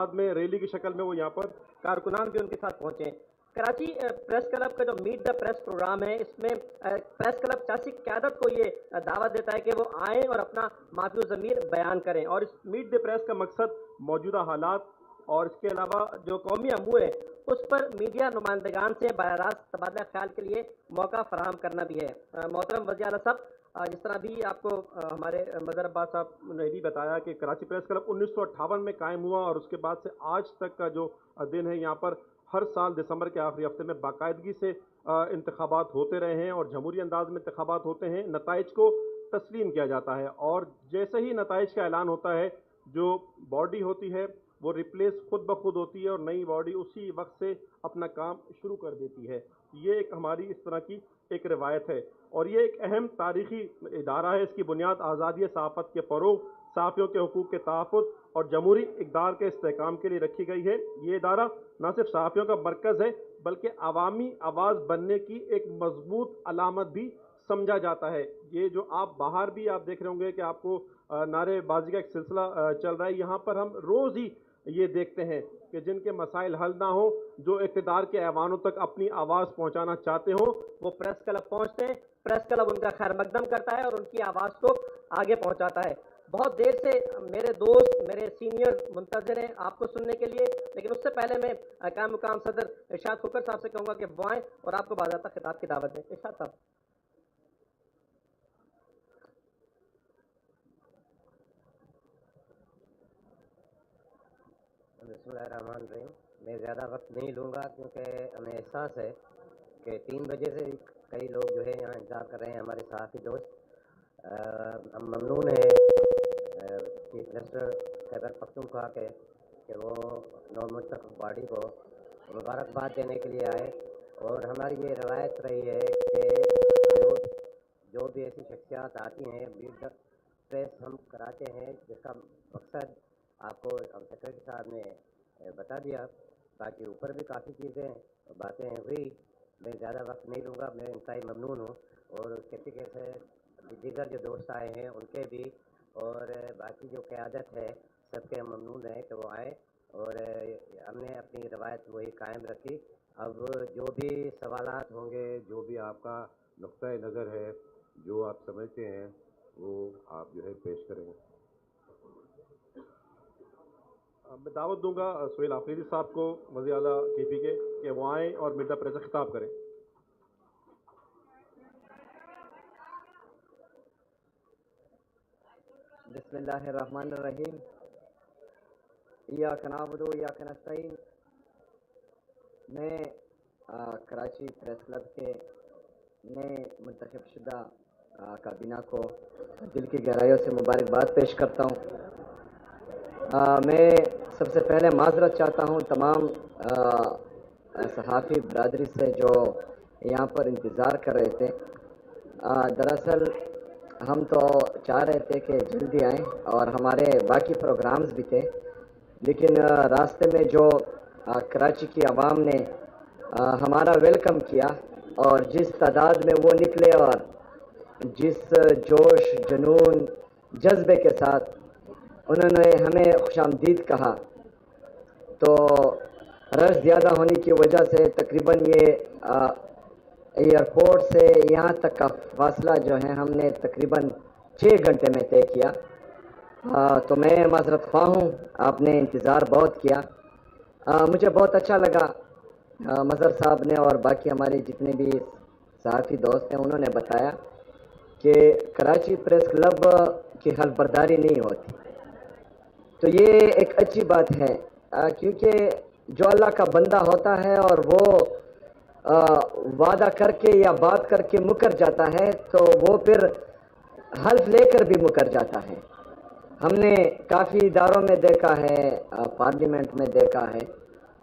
بعد میں ریلی کی شکل میں وہ یہاں پر کارکنان بھی ان کے ساتھ پہنچے ہیں۔ کراچی پریس کلب کا جو میٹ دا پریس پروگرام ہے، اس میں پریس کلب چاسی قیادت کو یہ دعوت دیتا ہے کہ وہ آئیں اور اپنا معافی و ضمیر بیان کریں، اور اس میٹ دا پریس کا مقصد موجودہ حالات اور اس کے علاوہ جو قومی امور ہے اس پر میڈیا نمائندگان سے براہ راست تبادلہ خیال کے لیے موقع فراہم کرنا بھی ہے۔ محترم وزیر اعلیٰ صاحب، جس طرح بھی آپ کو ہمارے مظہر عباس صاحب نے بھی بتایا کہ کراچی پریس کلب 1958 میں قائم ہوا، اور اس کے بعد سے آج تک کا جو دن ہے، یہاں پر ہر سال دسمبر کے آخری ہفتے میں باقاعدگی سے انتخابات ہوتے رہے ہیں اور جمہوری انداز میں انتخابات ہوتے ہیں، نتائج کو تسلیم کیا جاتا ہے، اور جیسے ہی نتائج کا اعلان ہوتا ہے جو باڈی ہوتی ہے وہ ریپلیس خود بخود ہوتی ہے اور نئی باڈی اسی وقت سے اپنا کام شروع کر دیتی ہے۔ یہ ایک ہماری اس طرح کی ایک روایت ہے، اور یہ ایک اہم تاریخی ادارہ ہے۔ اس کی بنیاد آزادی صحافت کے فروغ، صحافیوں کے حقوق کے تحفظ اور جمہوری اقدار کے استحکام کے لیے رکھی گئی ہے۔ یہ ادارہ نہ صرف صحافیوں کا مرکز ہے بلکہ عوامی آواز بننے کی ایک مضبوط علامت بھی سمجھا جاتا ہے۔ یہ جو آپ باہر بھی آپ دیکھ رہے ہوں گے کہ آپ کو نعرے بازی کا ایک سلسلہ چل رہا ہے، یہاں پر ہم روز ہی یہ دیکھتے ہیں کہ جن کے مسائل حل نہ ہوں، جو اقتدار کے ایوانوں تک اپنی آواز پہنچانا چاہتے ہوں، وہ پریس کلب پہنچتے ہیں، پریس کلب ان کا خیر مقدم کرتا ہے اور ان کی آواز کو آگے پہنچاتا ہے۔ بہت دیر سے میرے دوست، میرے سینئر منتظر ہیں آپ کو سننے کے لیے، لیکن اس سے پہلے میں قائم مقام صدر ارشاد کھوکھر صاحب سے کہوں گا کہ وہ آئیں اور آپ کو باضابطہ خطاب کی دعوت دیں۔ ارشاد صاحب۔ بسم اللہ الرحمن الرحیم۔ میں زیادہ وقت نہیں لوں گا کیونکہ ہمیں احساس ہے کہ 3 بجے سے کئی لوگ جو ہے یہاں انتظار کر رہے ہیں، ہمارے صحافی دوست۔ ہم ممنون ہیں چیف منسٹر خیبر پختونخوا کے کہ وہ نو منتخب باڈی کو مبارکباد دینے کے لیے آئے، اور ہماری یہ روایت رہی ہے کہ جو بھی ایسی شخصیات آتی ہیں میٹ دا پریس ہم کراتے ہیں، جس کا مقصد آپ کو سیکرٹری صاحب نے بتا دیا، باقی اوپر بھی کافی چیزیں باتیں ہوئی۔ میں زیادہ وقت نہیں لوں گا، میں انتہائی ممنون ہوں، اور اس کے فکر سے دیگر جو دوست آئے ہیں ان کے بھی، اور باقی جو قیادت ہے سب کے ممنون ہیں کہ وہ آئے، اور ہم نے اپنی روایت وہی قائم رکھی۔ اب جو بھی سوالات ہوں گے، جو بھی آپ کا نقطۂ نظر ہے، جو آپ سمجھتے ہیں وہ آپ جو ہے پیش کریں۔ میں دعوت دوں گا سہیل آفریدی صاحب کو، وزیر اعلیٰ کے پی کے، کہ وہ آئیں اور میٹ دا پریس سے خطاب کریں۔ بسم اللہ الرحمن الرحیم۔ ایاک نعبد و ایاک نستعین۔ میں کراچی پریس کلب کے نئے منتخب شدہ کابینہ کو دل کی گہرائیوں سے مبارکباد پیش کرتا ہوں۔ میں سب سے پہلے معذرت چاہتا ہوں تمام صحافی برادری سے جو یہاں پر انتظار کر رہے تھے۔ دراصل ہم تو چاہ رہے تھے کہ جلدی آئیں، اور ہمارے باقی پروگرامز بھی تھے، لیکن راستے میں جو کراچی کی عوام نے ہمارا ویلکم کیا، اور جس تعداد میں وہ نکلے اور جس جوش، جنون، جذبے کے ساتھ انہوں نے ہمیں خوش آمدید کہا، تو رش زیادہ ہونے کی وجہ سے تقریباً یہ ایئرپورٹ سے یہاں تک کا فاصلہ جو ہے ہم نے تقریباً 6 گھنٹے میں طے کیا۔ تو میں معذرت خواہ ہوں، آپ نے انتظار بہت کیا۔ مجھے بہت اچھا لگا مظہر صاحب نے اور باقی ہمارے جتنے بھی صحافی دوست ہیں، انہوں نے بتایا کہ کراچی پریس کلب کی حلف برداری نہیں ہوتی، تو یہ ایک اچھی بات ہے، کیونکہ جو اللہ کا بندہ ہوتا ہے اور وہ وعدہ کر کے یا بات کر کے مکر جاتا ہے تو وہ پھر حلف لے کر بھی مکر جاتا ہے۔ ہم نے کافی اداروں میں دیکھا ہے، پارلیمنٹ میں دیکھا ہے،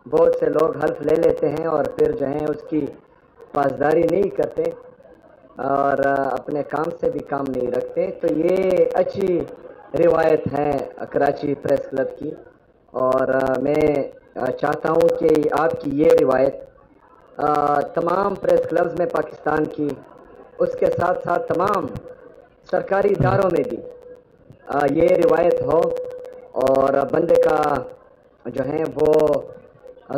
بہت سے لوگ حلف لے لیتے ہیں اور پھر جو ہیں اس کی پاسداری نہیں کرتے اور اپنے کام سے بھی کام نہیں رکھتے۔ تو یہ اچھی روایت ہے کراچی پریس کلب کی، اور میں چاہتا ہوں کہ آپ کی یہ روایت تمام پریس کلبز میں پاکستان کی، اس کے ساتھ ساتھ تمام سرکاری اداروں میں بھی یہ روایت ہو، اور بندے کا جو ہیں وہ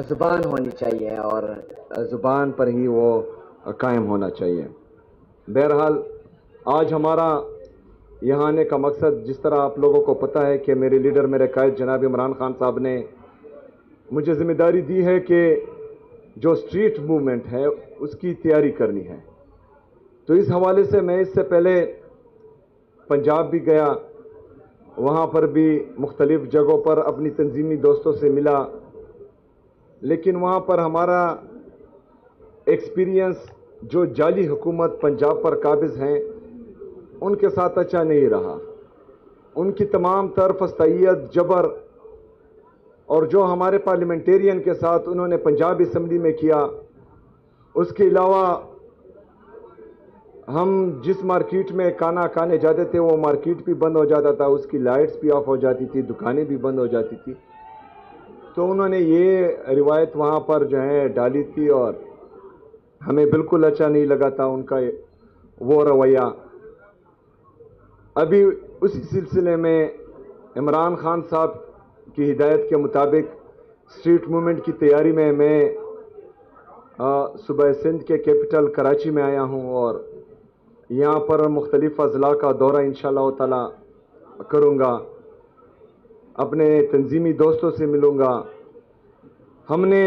زبان ہونی چاہیے اور زبان پر ہی وہ قائم ہونا چاہیے. بہرحال آج ہمارا یہاں آنے کا مقصد، جس طرح آپ لوگوں کو پتہ ہے کہ میرے لیڈر میرے قائد جناب عمران خان صاحب نے مجھے ذمہ داری دی ہے کہ جو اسٹریٹ موومنٹ ہے اس کی تیاری کرنی ہے. تو اس حوالے سے میں اس سے پہلے پنجاب بھی گیا، وہاں پر بھی مختلف جگہوں پر اپنی تنظیمی دوستوں سے ملا، لیکن وہاں پر ہمارا ایکسپیرینس جو جعلی حکومت پنجاب پر قابض ہیں ان کے ساتھ اچھا نہیں رہا. ان کی تمام تر فسطائیت، جبر اور جو ہمارے پارلیمنٹیرین کے ساتھ انہوں نے پنجاب اسمبلی میں کیا، اس کے علاوہ ہم جس مارکیٹ میں کھانا کھانے جاتے تھے وہ مارکیٹ بھی بند ہو جاتا تھا، اس کی لائٹس بھی آف ہو جاتی تھی، دکانیں بھی بند ہو جاتی تھی. تو انہوں نے یہ روایت وہاں پر جو ہے ڈالی تھی اور ہمیں بالکل اچھا نہیں لگا تھا ان کا وہ رویہ. ابھی اسی سلسلے میں عمران خان صاحب کی ہدایت کے مطابق اسٹریٹ موومنٹ کی تیاری میں صوبہ سندھ کے کیپٹل کراچی میں آیا ہوں اور یہاں پر مختلف اضلاع کا دورہ انشاءاللہ تعالی کروں گا، اپنے تنظیمی دوستوں سے ملوں گا. ہم نے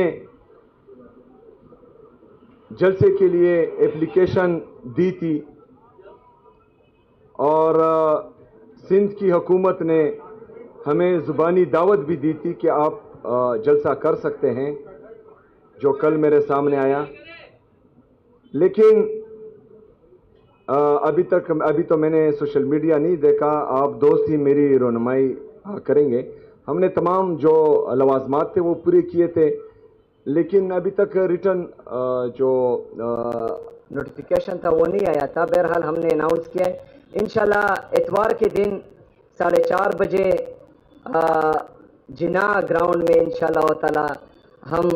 جلسے کے لیے اپلیکیشن دی تھی اور سندھ کی حکومت نے ہمیں زبانی دعوت بھی دی تھی کہ آپ جلسہ کر سکتے ہیں، جو کل میرے سامنے آیا. لیکن ابھی تو میں نے سوشل میڈیا نہیں دیکھا، آپ دوست ہی میری رہنمائی کریں گے. ہم نے تمام جو لوازمات تھے وہ پورے کیے تھے، لیکن ابھی تک ریٹرن جو نوٹیفیکیشن تھا وہ نہیں آیا تھا. بہرحال ہم نے اناؤنس کیا ہے انشاءاللہ اتوار کے دن 4:30 بجے جنا گراؤنڈ میں انشاءاللہ تعالی ہم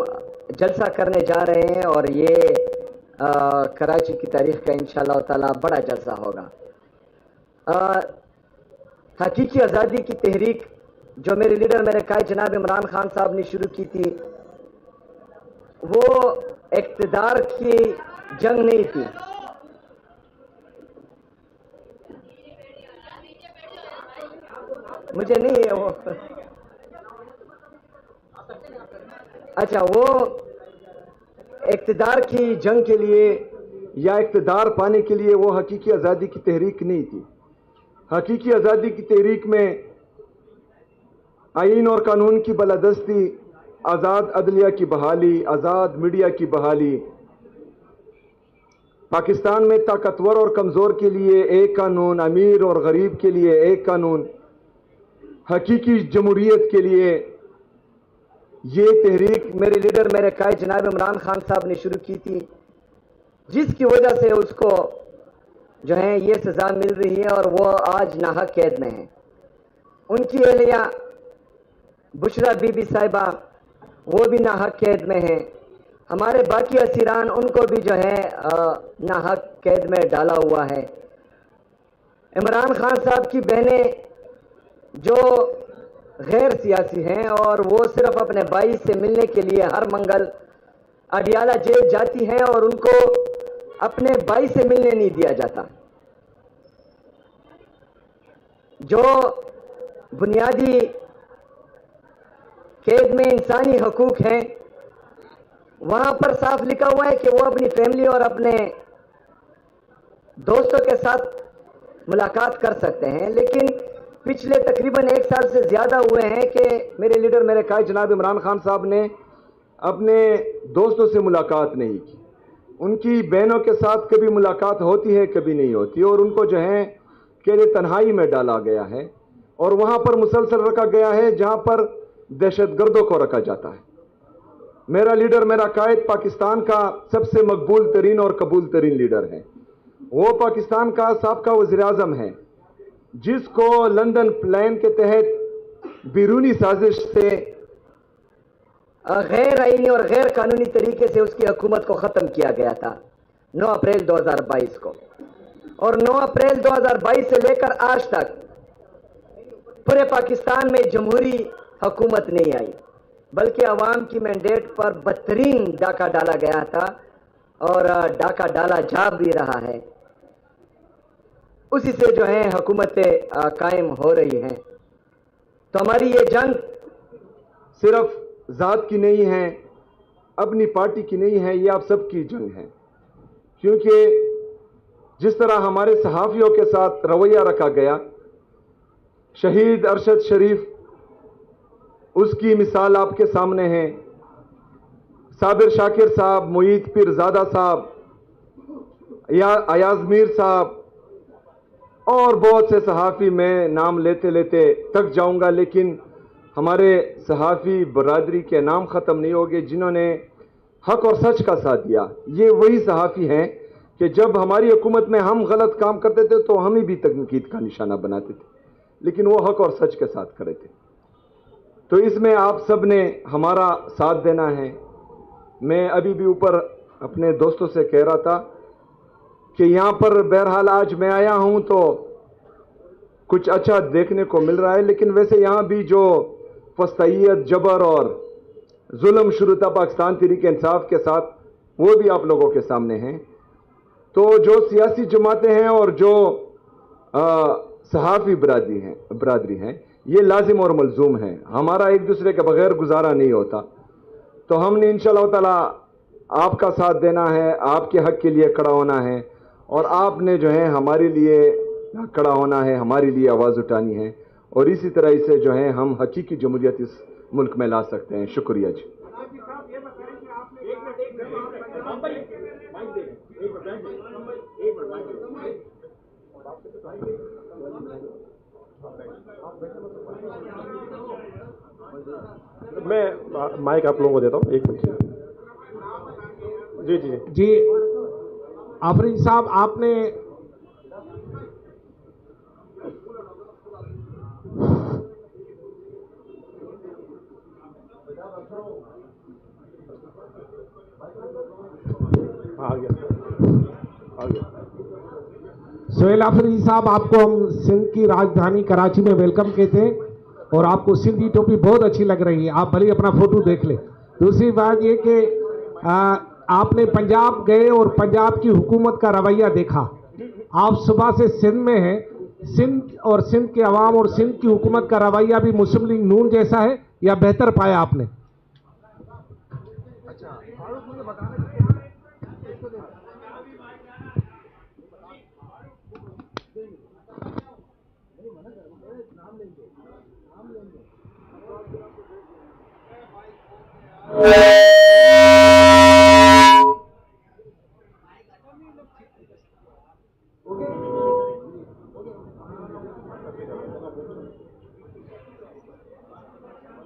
جلسہ کرنے جا رہے ہیں اور یہ کراچی کی تاریخ کا انشاءاللہ تعالی بڑا جلسہ ہوگا. حقیقی آزادی کی تحریک جو میرے لیڈر میرے قائد جناب عمران خان صاحب نے شروع کی تھی، وہ اقتدار کی جنگ نہیں تھی. مجھے نہیں ہے وہ اچھا، وہ اقتدار کی جنگ کے لیے یا اقتدار پانے کے لیے وہ حقیقی آزادی کی تحریک نہیں تھی. حقیقی آزادی کی تحریک میں آئین اور قانون کی بالادستی، آزاد عدلیہ کی بحالی، آزاد میڈیا کی بحالی، پاکستان میں طاقتور اور کمزور کے لیے ایک قانون، امیر اور غریب کے لیے ایک قانون، حقیقی جمہوریت کے لیے یہ تحریک میرے لیڈر میرے قائد جناب عمران خان صاحب نے شروع کی تھی، جس کی وجہ سے اس کو جو ہے یہ سزا مل رہی ہے اور وہ آج ناحق قید میں ہیں. ان کی اہلیہ بشرا بی بی صاحبہ وہ بھی ناحق قید میں ہیں. ہمارے باقی اسیران ان کو بھی جو ہے ناحق قید میں ڈالا ہوا ہے. عمران خان صاحب کی بہنیں جو غیر سیاسی ہیں اور وہ صرف اپنے بھائی سے ملنے کے لیے ہر منگل اڈیالہ جیل جاتی ہیں اور ان کو اپنے بھائی سے ملنے نہیں دیا جاتا. جو بنیادی قید میں انسانی حقوق ہیں وہاں پر صاف لکھا ہوا ہے کہ وہ اپنی فیملی اور اپنے دوستوں کے ساتھ ملاقات کر سکتے ہیں، لیکن پچھلے تقریباً 1 سال سے زیادہ ہوئے ہیں کہ میرے لیڈر میرے قائد جناب عمران خان صاحب نے اپنے دوستوں سے ملاقات نہیں کی. ان کی بہنوں کے ساتھ کبھی ملاقات ہوتی ہے کبھی نہیں ہوتی، اور ان کو جو ہے کہ تنہائی میں ڈالا گیا ہے اور وہاں پر مسلسل رکھا گیا ہے جہاں پر دہشت گردوں کو رکھا جاتا ہے. میرا لیڈر میرا قائد پاکستان کا سب سے مقبول ترین اور قبول ترین لیڈر ہے. وہ پاکستان کا سابقہ وزیر اعظم ہے جس کو لندن پلان کے تحت بیرونی سازش سے غیر آئینی اور غیر قانونی طریقے سے اس کی حکومت کو ختم کیا گیا تھا 9 اپریل 2022 کو، اور 9 اپریل 2022 سے لے کر آج تک پورے پاکستان میں جمہوری حکومت نہیں آئی. بلکہ عوام کی مینڈیٹ پر بدترین ڈاکہ ڈالا گیا تھا اور ڈاکہ ڈالا جا بھی رہا ہے. اسی سے جو ہے حکومتیں قائم ہو رہی ہیں. تو ہماری یہ جنگ صرف ذات کی نہیں ہے، اپنی پارٹی کی نہیں ہے، یہ آپ سب کی جنگ ہے. کیونکہ جس طرح ہمارے صحافیوں کے ساتھ رویہ رکھا گیا، شہید ارشد شریف اس کی مثال آپ کے سامنے ہے، صابر شاکر صاحب، معید پیرزادہ صاحب، ایاز میر صاحب اور بہت سے صحافی، میں نام لیتے لیتے تک جاؤں گا، لیکن ہمارے صحافی برادری کے نام ختم نہیں ہوگے جنہوں نے حق اور سچ کا ساتھ دیا. یہ وہی صحافی ہیں کہ جب ہماری حکومت میں ہم غلط کام کرتے تھے تو ہمیں بھی تنقید کا نشانہ بناتے تھے، لیکن وہ حق اور سچ کے ساتھ کھڑے تھے. تو اس میں آپ سب نے ہمارا ساتھ دینا ہے. میں ابھی بھی اوپر اپنے دوستوں سے کہہ رہا تھا کہ یہاں پر بہرحال آج میں آیا ہوں تو کچھ اچھا دیکھنے کو مل رہا ہے، لیکن ویسے یہاں بھی جو فسطائیت، جبر اور ظلم شروع تھا پاکستان تحریک انصاف کے ساتھ، وہ بھی آپ لوگوں کے سامنے ہیں. تو جو سیاسی جماعتیں ہیں اور جو صحافی برادری ہیں، یہ لازم اور ملزوم ہیں. ہمارا ایک دوسرے کے بغیر گزارا نہیں ہوتا. تو ہم نے انشاءاللہ تعالی آپ کا ساتھ دینا ہے، آپ کے حق کے لیے کھڑا ہونا ہے، اور آپ نے جو ہے ہمارے لیے کھڑا ہونا ہے، ہمارے لیے آواز اٹھانی ہے، اور اسی طرح سے جو ہے ہم حقیقی جمہوریت اس ملک میں لا سکتے ہیں. شکریہ جی. میں مائک آپ لوگوں کو دیتا ہوں، ایک منٹ. جی جی جی آفرین صاحب، آپ نے سہیل آفرین صاحب، آپ کو ہم سندھ کی راجدھانی کراچی میں ویلکم کہتے ہیں، اور آپ کو سندھی ٹوپی بہت اچھی لگ رہی ہے، آپ بھلے اپنا فوٹو دیکھ لیں. دوسری بات یہ کہ آپ نے پنجاب گئے اور پنجاب کی حکومت کا رویہ دیکھا. آپ صبح سے سندھ میں ہیں، سندھ اور سندھ کے عوام اور سندھ کی حکومت کا رویہ بھی مسلم لیگ نون جیسا ہے یا بہتر پایا آپ نے؟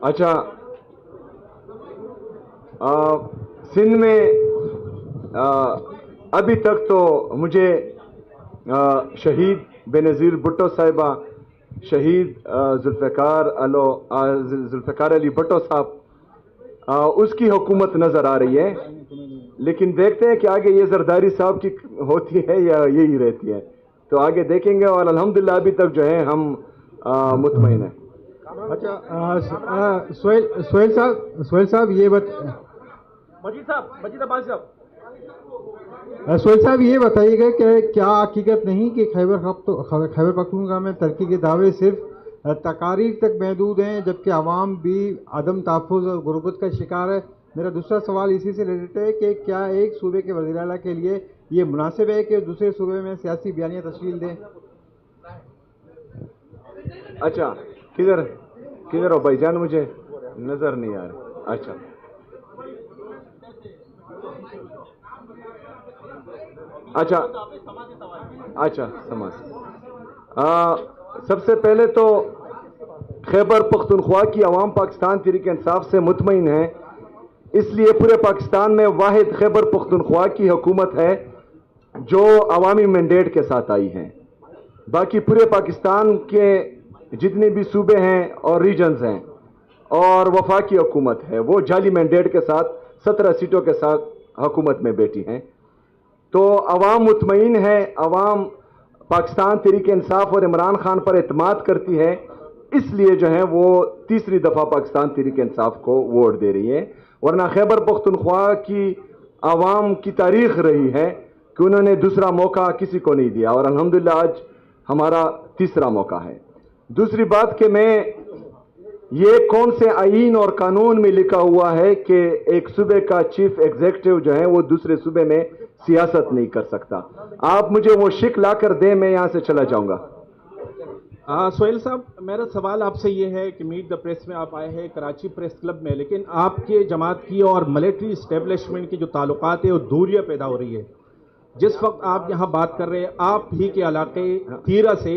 اچھا، سندھ میں ابھی تک تو مجھے شہید بے نظیر بھٹو صاحبہ، شہید ذوالفقار علی بھٹو صاحب، اس کی حکومت نظر آ رہی ہے، لیکن دیکھتے ہیں کہ آگے یہ زرداری صاحب کی ہوتی ہے یا یہی رہتی ہے. تو آگے دیکھیں گے، اور الحمدللہ ابھی تک جو ہے ہم مطمئن ہیں. اچھا سہیل صاحب یہ سہیل صاحب یہ بتائیے گا کہ کیا حقیقت نہیں کہ خیبر پختونخوا میں ترقی کے دعوے صرف تقاریر تک محدود ہیں، جبکہ عوام بھی عدم تحفظ اور غربت کا شکار ہے؟ میرا دوسرا سوال اسی سے ریلیٹڈ ہے کہ کیا ایک صوبے کے وزیر اعلیٰ کے لیے یہ مناسب ہے کہ دوسرے صوبے میں سیاسی بیانیہ تشکیل دیں؟ اچھا، کدھر ہو بھائی جان؟ مجھے نظر نہیں آ رہا. اچھا سماج. سب سے پہلے تو خیبر پختونخوا کی عوام پاکستان تحریک انصاف سے مطمئن ہے، اس لیے پورے پاکستان میں واحد خیبر پختونخوا کی حکومت ہے جو عوامی مینڈیٹ کے ساتھ آئی ہے. باقی پورے پاکستان کے جتنے بھی صوبے ہیں اور ریجنز ہیں اور وفاقی حکومت ہے، وہ جعلی مینڈیٹ کے ساتھ 17 سیٹوں کے ساتھ حکومت میں بیٹھی ہیں. تو عوام مطمئن ہے، عوام پاکستان تحریک انصاف اور عمران خان پر اعتماد کرتی ہے، اس لیے جو ہے وہ تیسری دفعہ پاکستان تحریک انصاف کو ووٹ دے رہی ہے، ورنہ خیبر پختونخوا کی عوام کی تاریخ رہی ہے کہ انہوں نے دوسرا موقع کسی کو نہیں دیا، اور الحمدللہ آج ہمارا تیسرا موقع ہے۔ دوسری بات کہ میں یہ کون سے آئین اور قانون میں لکھا ہوا ہے کہ ایک صوبے کا چیف ایگزیکٹو جو ہے وہ دوسرے صوبے میں سیاست نہیں کر سکتا؟ آپ مجھے وہ شک لا کر دیں، میں یہاں سے چلا جاؤں گا۔ سہیل صاحب، میرا سوال آپ سے یہ ہے کہ میٹ دا پریس میں آپ آئے ہیں کراچی پریس کلب میں، لیکن آپ کے جماعت کی اور ملٹری اسٹیبلشمنٹ کی جو تعلقات ہیں وہ دوریاں پیدا ہو رہی ہے۔ جس وقت آپ یہاں بات کر رہے ہیں، آپ ہی کے علاقے تیرا سے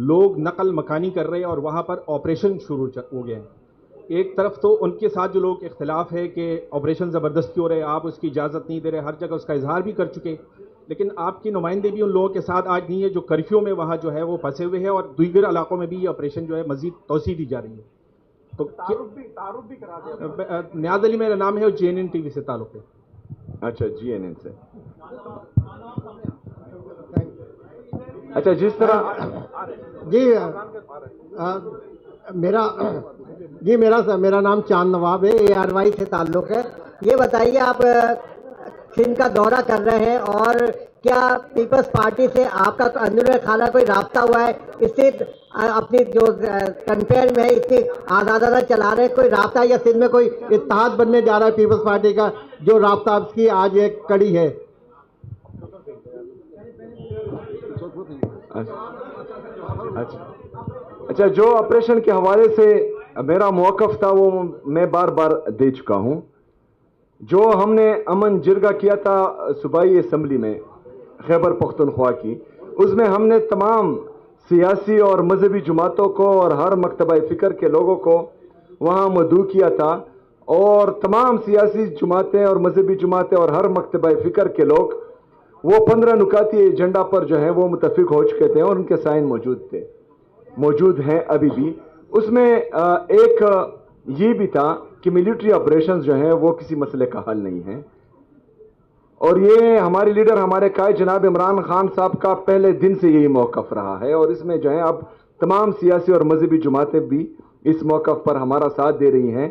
لوگ نقل مکانی کر رہے ہیں اور وہاں پر آپریشن شروع ہو گئے ہیں۔ ایک طرف تو ان کے ساتھ جو لوگ اختلاف ہے کہ آپریشن زبردستی ہو رہے ہیں، آپ اس کی اجازت نہیں دے رہے، ہر جگہ اس کا اظہار بھی کر چکے، لیکن آپ کی نمائندے بھی ان لوگوں کے ساتھ آج نہیں ہے جو کرفیو میں وہاں جو ہے وہ پھنسے ہوئے ہیں، اور دیگر علاقوں میں بھی یہ آپریشن جو ہے مزید توسیع دی جا رہی ہے۔ تو تعارف بھی کرا دیا۔ نیاز علی میرا نام ہے اور JNN TV سے تعلق ہے۔ اچھا، JNN سے۔ اچھا، جس طرح میرا نام چاند نواب ہے، ARY سے تعلق ہے۔ یہ بتائیے آپ سندھ کا دورہ کر رہے ہیں اور کیا پیپلز پارٹی سے آپ کا اندرون خانہ کوئی رابطہ ہوا ہے؟ اس سے اپنی جو کمپیئر میں اتنی آزادانہ چلا رہے ہیں، کوئی رابطہ یا سندھ میں کوئی اتحاد بننے جا رہا ہے پیپلز پارٹی کا، جو رابطہ آپ کی آج ایک کڑی ہے؟ اچھا، جو آپریشن کے حوالے سے میرا موقف تھا وہ میں بار بار دے چکا ہوں۔ جو ہم نے امن جرگہ کیا تھا صوبائی اسمبلی میں خیبر پختونخوا کی، اس میں ہم نے تمام سیاسی اور مذہبی جماعتوں کو اور ہر مکتبہ فکر کے لوگوں کو وہاں مدعو کیا تھا، اور تمام سیاسی جماعتیں اور مذہبی جماعتیں اور ہر مکتبہ فکر کے لوگ وہ 15 نکاتی ایجنڈا پر جو ہے وہ متفق ہو چکے تھے، اور ان کے سائن موجود ہیں ابھی بھی۔ اس میں ایک یہ بھی تھا کہ ملٹری آپریشنز جو ہیں وہ کسی مسئلے کا حل نہیں ہے، اور یہ ہمارے لیڈر ہمارے قائد جناب عمران خان صاحب کا پہلے دن سے یہی موقف رہا ہے، اور اس میں جو ہے اب تمام سیاسی اور مذہبی جماعتیں بھی اس موقف پر ہمارا ساتھ دے رہی ہیں۔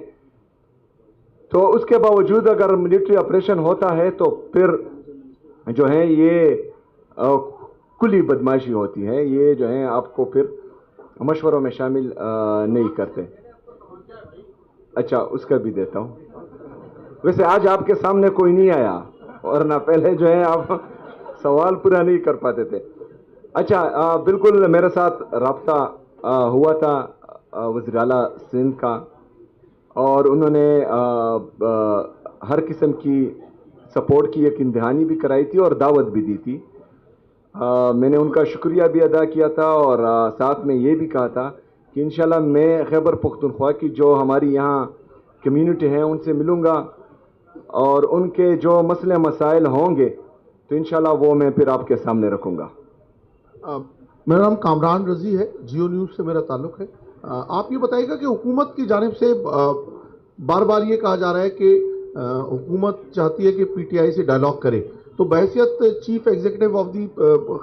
تو اس کے باوجود اگر ملٹری آپریشن ہوتا ہے تو پھر جو ہے یہ کلی بدماشی ہوتی ہے، یہ جو ہے آپ کو پھر مشوروں میں شامل نہیں کرتے۔ اچھا، اس کا بھی دیتا ہوں۔ ویسے آج آپ کے سامنے کوئی نہیں آیا، اور نہ پہلے جو ہے آپ سوال پورا نہیں کر پاتے تھے۔ اچھا، بالکل میرے ساتھ رابطہ ہوا تھا وزیر اعلیٰ سندھ کا، اور انہوں نے ہر قسم کی سپورٹ کی ایک امتحانی بھی کرائی تھی اور دعوت بھی دی تھی۔ میں نے ان کا شکریہ بھی ادا کیا تھا، اور ساتھ میں یہ بھی کہا تھا کہ انشاءاللہ میں خیبر پختونخوا کی جو ہماری یہاں کمیونٹی ہے ان سے ملوں گا، اور ان کے جو مسئلے مسائل ہوں گے تو انشاءاللہ وہ میں پھر آپ کے سامنے رکھوں گا۔ میرا نام کامران رضی ہے، جیو نیوز سے میرا تعلق ہے۔ آپ یہ بتائیے گا کہ حکومت کی جانب سے بار بار یہ کہا جا رہا ہے کہ حکومت چاہتی ہے کہ PTI سے ڈائلاگ کرے، تو بحیثیت chief executive of the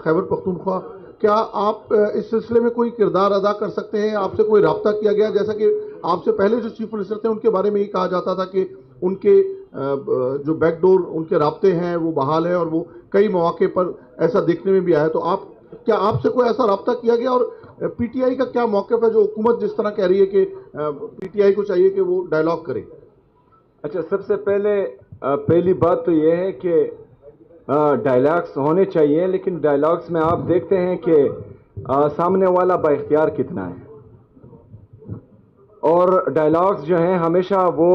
Khyber Pakhtunkhwa کیا آپ اس سلسلے میں کوئی کردار ادا کر سکتے ہیں؟ آپ سے کوئی رابطہ کیا گیا؟ جیسا کہ آپ سے پہلے جو چیف منسٹر تھے ان کے بارے میں یہ کہا جاتا تھا کہ ان کے جو بیک ڈور ان کے رابطے ہیں وہ بحال ہیں، اور وہ کئی مواقع پر ایسا دیکھنے میں بھی آیا۔ تو کیا آپ سے کوئی ایسا رابطہ کیا گیا، اور PTI کا کیا موقف ہے جو حکومت جس طرح کہہ رہی ہے کہ PTI کو چاہیے کہ وہ ڈائلاگ کرے؟ اچھا، سب سے پہلی بات تو یہ ہے کہ ڈائلاگس ہونے چاہیے، لیکن ڈائلاگس میں آپ دیکھتے ہیں کہ سامنے والا با اختیار کتنا ہے، اور ڈائلاگس جو ہیں ہمیشہ وہ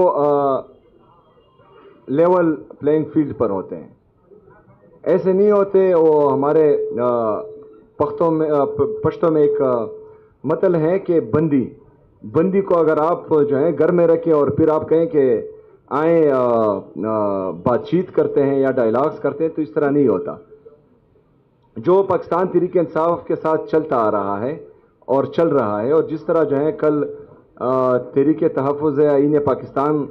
لیول پلینگ فیلڈ پر ہوتے ہیں، ایسے نہیں ہوتے۔ وہ ہمارے پشتوں میں ایک متل ہے کہ بندی کو اگر آپ جو ہے گھر میں رکھیں اور پھر آپ کہیں کہ آئیں بات چیت کرتے ہیں یا ڈائلاگس کرتے ہیں، تو اس طرح نہیں ہوتا۔ جو پاکستان تحریک انصاف کے ساتھ چلتا آ رہا ہے اور چل رہا ہے، اور جس طرح جو ہے کل تحریک تحفظ آئین پاکستان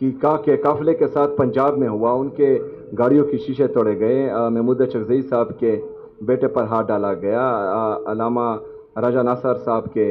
کی کے قافلے کے ساتھ پنجاب میں ہوا، ان کے گاڑیوں کی شیشے توڑے گئے، محمود چغزئی صاحب کے بیٹے پر ہاتھ ڈالا گیا، علامہ راجہ ناصر صاحب کے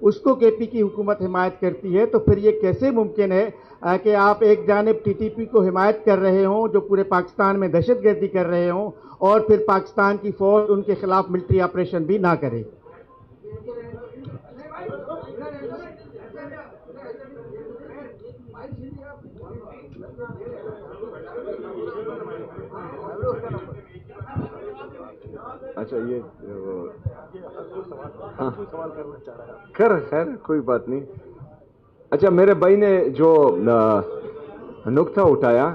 اس کو کے پی کی حکومت حمایت کرتی ہے، تو پھر یہ کیسے ممکن ہے کہ آپ ایک جانب ٹی ٹی پی کو حمایت کر رہے ہوں جو پورے پاکستان میں دہشت گردی کر رہے ہوں، اور پھر پاکستان کی فوج ان کے خلاف ملٹری آپریشن بھی نہ کرے؟ اچھا یہ خیر کوئی بات نہیں. اچھا میرے بھائی نے جو نقطہ اٹھایا،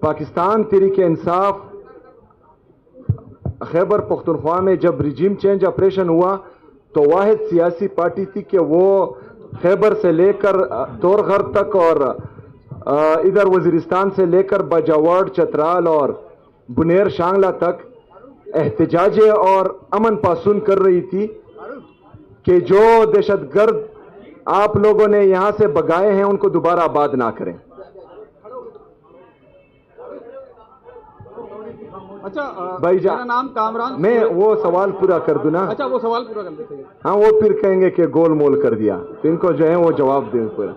پاکستان تحریک انصاف خیبر پختونخوا میں جب ریجیم چینج آپریشن ہوا تو واحد سیاسی پارٹی تھی کہ وہ خیبر سے لے کر دورغر تک اور ادھر وزیرستان سے لے کر باجاوڑ، چترال اور بنیر شانگلہ تک احتجاج اور امن پاسون کر رہی تھی کہ جو دہشت گرد آپ لوگوں نے یہاں سے بگائے ہیں ان کو دوبارہ آباد نہ کریں. اچھا بھائی جان، میرا نام کامران، میں وہ سوال پورا کر دوں نا. اچھا وہ سوال پورا کر لیتے ہیں. ہاں وہ پھر کہیں گے کہ گول مول کر دیا، تو ان کو جو ہے وہ جواب دیں پورا.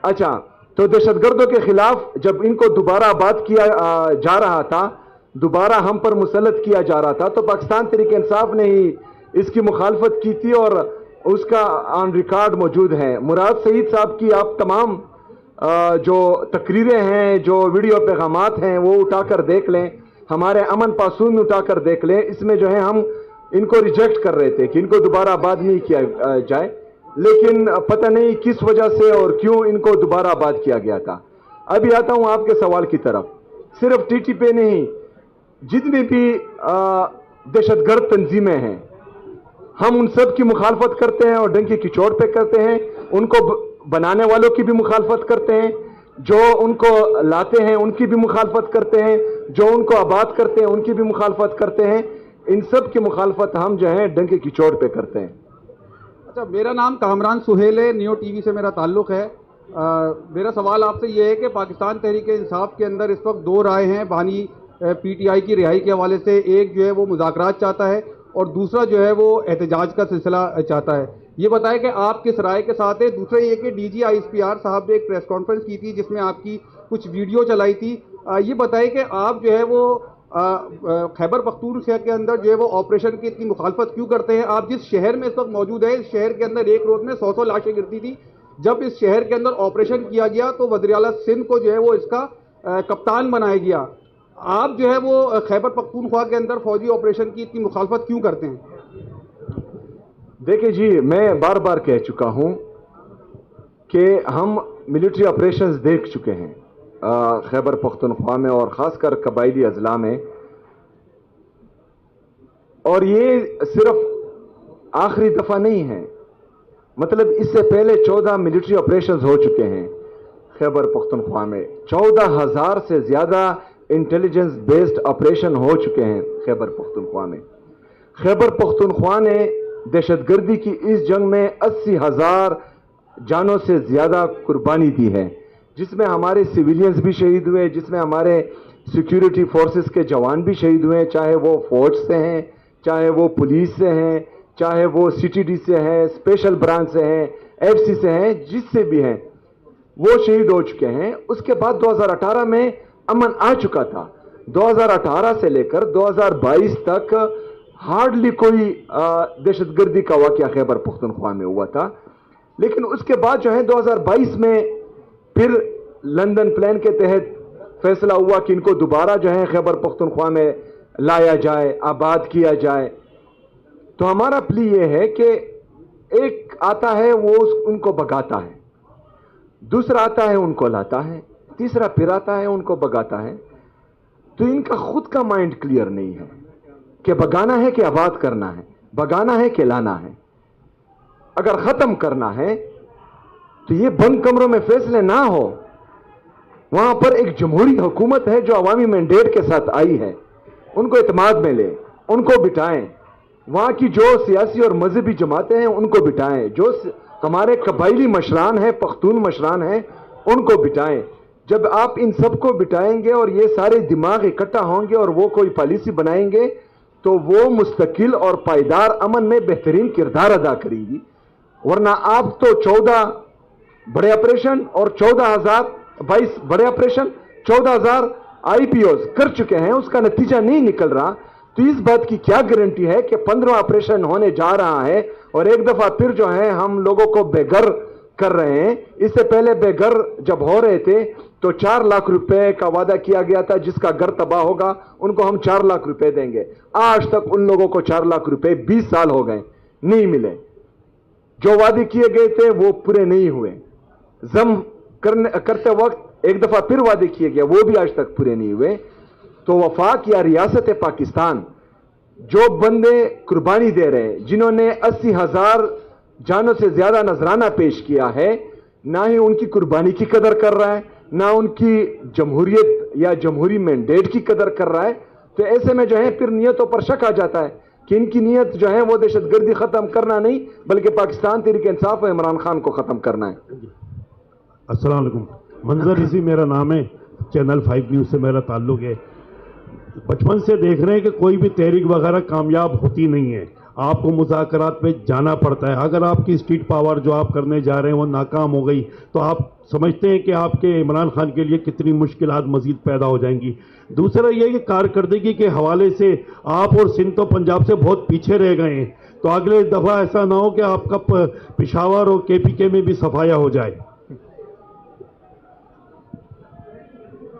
اچھا تو دہشت گردوں کے خلاف جب ان کو دوبارہ آباد کیا جا رہا تھا، دوبارہ ہم پر مسلط کیا جا رہا تھا، تو پاکستان تحریک انصاف نے ہی اس کی مخالفت کی تھی اور اس کا آن ریکارڈ موجود ہے. مراد سعید صاحب کی آپ تمام جو تقریریں ہیں، جو ویڈیو پیغامات ہیں، وہ اٹھا کر دیکھ لیں، ہمارے امن پاسون اٹھا کر دیکھ لیں. اس میں جو ہے ہم ان کو ریجیکٹ کر رہے تھے کہ ان کو دوبارہ آباد نہیں کیا جائے، لیکن پتہ نہیں کس وجہ سے اور کیوں ان کو دوبارہ آباد کیا گیا تھا. ابھی آتا ہوں آپ کے سوال کی طرف. صرف ٹی ٹی پی نہیں، جتنی بھی دہشت گرد تنظیمیں ہیں ہم ان سب کی مخالفت کرتے ہیں اور ڈنکی کی چوٹ پہ کرتے ہیں. ان کو بنانے والوں کی بھی مخالفت کرتے ہیں، جو ان کو لاتے ہیں ان کی بھی مخالفت کرتے ہیں، جو ان کو آباد کرتے ہیں ان کی بھی مخالفت کرتے ہیں. ان سب کی مخالفت ہم جو ہیں ڈنکی کی چوٹ پہ کرتے ہیں. اچھا میرا نام کامران سہیل ہے، نیو ٹی وی سے میرا تعلق ہے. میرا سوال آپ سے یہ ہے کہ پاکستان تحریک انصاف کے اندر اس وقت دو رائے ہیں بانی پی ٹی آئی کی رہائی کے حوالے سے. ایک جو ہے وہ مذاکرات چاہتا ہے اور دوسرا جو ہے وہ احتجاج کا سلسلہ چاہتا ہے. یہ بتائیں کہ آپ کس رائے کے ساتھ ہے؟ دوسرا یہ کہ D G I S P R صاحب نے ایک پریس کانفرنس کی تھی جس میں آپ کی کچھ ویڈیو چلائی تھی. یہ بتائیں کہ آپ جو ہے وہ خیبر پختونخوا کے اندر جو ہے وہ آپریشن کی اتنی مخالفت کیوں کرتے ہیں؟ آپ جس شہر میں اس وقت موجود ہیں، اس شہر کے اندر ایک روز میں 100 لاشیں گرتی تھی. جب اس شہر کے اندر آپریشن کیا گیا تو وزیر اعلیٰ سندھ کو جو ہے وہ اس کا کپتان بنایا گیا. آپ جو ہے وہ خیبر پختونخوا کے اندر فوجی آپریشن کی اتنی مخالفت کیوں کرتے ہیں؟ دیکھیں جی، میں بار بار کہہ چکا ہوں کہ ہم ملٹری آپریشنز دیکھ چکے ہیں خیبر پختونخوا میں اور خاص کر قبائلی اضلاع میں، اور یہ صرف آخری دفعہ نہیں ہے. مطلب اس سے پہلے 14 ملٹری آپریشنز ہو چکے ہیں خیبر پختونخوا میں. 14,000 سے زیادہ انٹیلیجنس بیسڈ آپریشن ہو چکے ہیں خیبر پختونخوا میں. خیبر پختونخوا نے دہشت گردی کی اس جنگ میں 80,000 جانوں سے زیادہ قربانی دی ہے، جس میں ہمارے سویلینز بھی شہید ہوئے، جس میں ہمارے سیکیورٹی فورسز کے جوان بھی شہید ہوئے، چاہے وہ فوج سے ہیں، چاہے وہ پولیس سے ہیں، چاہے وہ سی ٹی ڈی سے ہیں، اسپیشل برانچ سے ہیں، ایف سی سے ہیں، جس سے بھی ہیں وہ شہید ہو چکے ہیں. اس کے بعد 2018 میں امن آ چکا تھا. 2018 سے لے کر 2022 تک ہارڈلی کوئی دہشت گردی کا واقعہ خیبر پختونخوا میں ہوا تھا. لیکن اس کے بعد جو ہے 2022 میں پھر لندن پلان کے تحت فیصلہ ہوا کہ ان کو دوبارہ جو ہے خیبر پختونخوا میں لایا جائے، آباد کیا جائے. تو ہمارا پلی یہ ہے کہ ایک آتا ہے وہ ان کو بگاتا ہے، دوسرا آتا ہے ان کو لاتا ہے، تیسرا پھر آتا ہے ان کو بگاتا ہے. تو ان کا خود کا مائنڈ کلیئر نہیں ہے کہ بگانا ہے کہ آباد کرنا ہے، بگانا ہے کہ لانا ہے. اگر ختم کرنا ہے تو یہ بند کمروں میں فیصلے نہ ہو. وہاں پر ایک جمہوری حکومت ہے جو عوامی مینڈیٹ کے ساتھ آئی ہے، ان کو اعتماد میں لیں، ان کو بٹھائیں. وہاں کی جو سیاسی اور مذہبی جماعتیں ہیں ان کو بٹھائیں، جو ہمارے قبائلی مشران ہیں، پختون مشران ہیں، ان کو بٹھائیں. جب آپ ان سب کو بٹھائیں گے اور یہ سارے دماغ اکٹھا ہوں گے اور وہ کوئی پالیسی بنائیں گے تو وہ مستقل اور پائیدار امن میں بہترین کردار ادا کرے گی. ورنہ آپ تو 14 بڑے آپریشن اور 22 بڑے آپریشن 14,000 IPOs کر چکے ہیں, اس کا نتیجہ نہیں نکل رہا. تو اس بات کی کیا گارنٹی ہے کہ 15 آپریشن ہونے جا رہا ہے اور ایک دفعہ پھر جو ہے ہم لوگوں کو بے گھر کر رہے ہیں. اس سے پہلے بے گھر جب ہو رہے تھے تو 4 لاکھ روپے کا وعدہ کیا گیا تھا, جس کا گھر تباہ ہوگا ان کو ہم 4 لاکھ روپے دیں گے. آج تک ان لوگوں کو 4 لاکھ روپے 20 سال ہو گئے نہیں ملے. جو وعدے کیے گئے تھے وہ پورے نہیں ہوئے. ضم کرتے وقت ایک دفعہ پھر وعدے کیے گئے, وہ بھی آج تک پورے نہیں ہوئے. تو وفاق یا ریاست پاکستان جو بندے قربانی دے رہے ہیں, جنہوں نے 80,000 جانوں سے زیادہ نذرانہ پیش کیا ہے, نہ ہی ان کی قربانی کی قدر کر رہا ہے, نہ ان کی جمہوریت یا جمہوری مینڈیٹ کی قدر کر رہا ہے. تو ایسے میں جو ہے پھر نیتوں پر شک آ جاتا ہے کہ ان کی نیت جو ہے وہ دہشت گردی ختم کرنا نہیں بلکہ پاکستان تحریک انصاف اور عمران خان کو ختم کرنا ہے. السلام علیکم. منظر اسی میرا نام ہے, چینل 5 نیوز سے میرا تعلق ہے. بچپن سے دیکھ رہے ہیں کہ کوئی بھی تحریک وغیرہ کامیاب ہوتی نہیں ہے, آپ کو مذاکرات پہ جانا پڑتا ہے. اگر آپ کی اسٹریٹ پاور جو آپ کرنے جا رہے ہیں وہ ناکام ہو گئی تو آپ سمجھتے ہیں کہ آپ کے عمران خان کے لیے کتنی مشکلات مزید پیدا ہو جائیں گی. دوسرا یہ کہ کارکردگی کے حوالے سے آپ اور سندھ و پنجاب سے بہت پیچھے رہ گئے ہیں, تو اگلے دفعہ ایسا نہ ہو کہ آپ کا پشاور اور KPK میں بھی صفایا ہو جائے.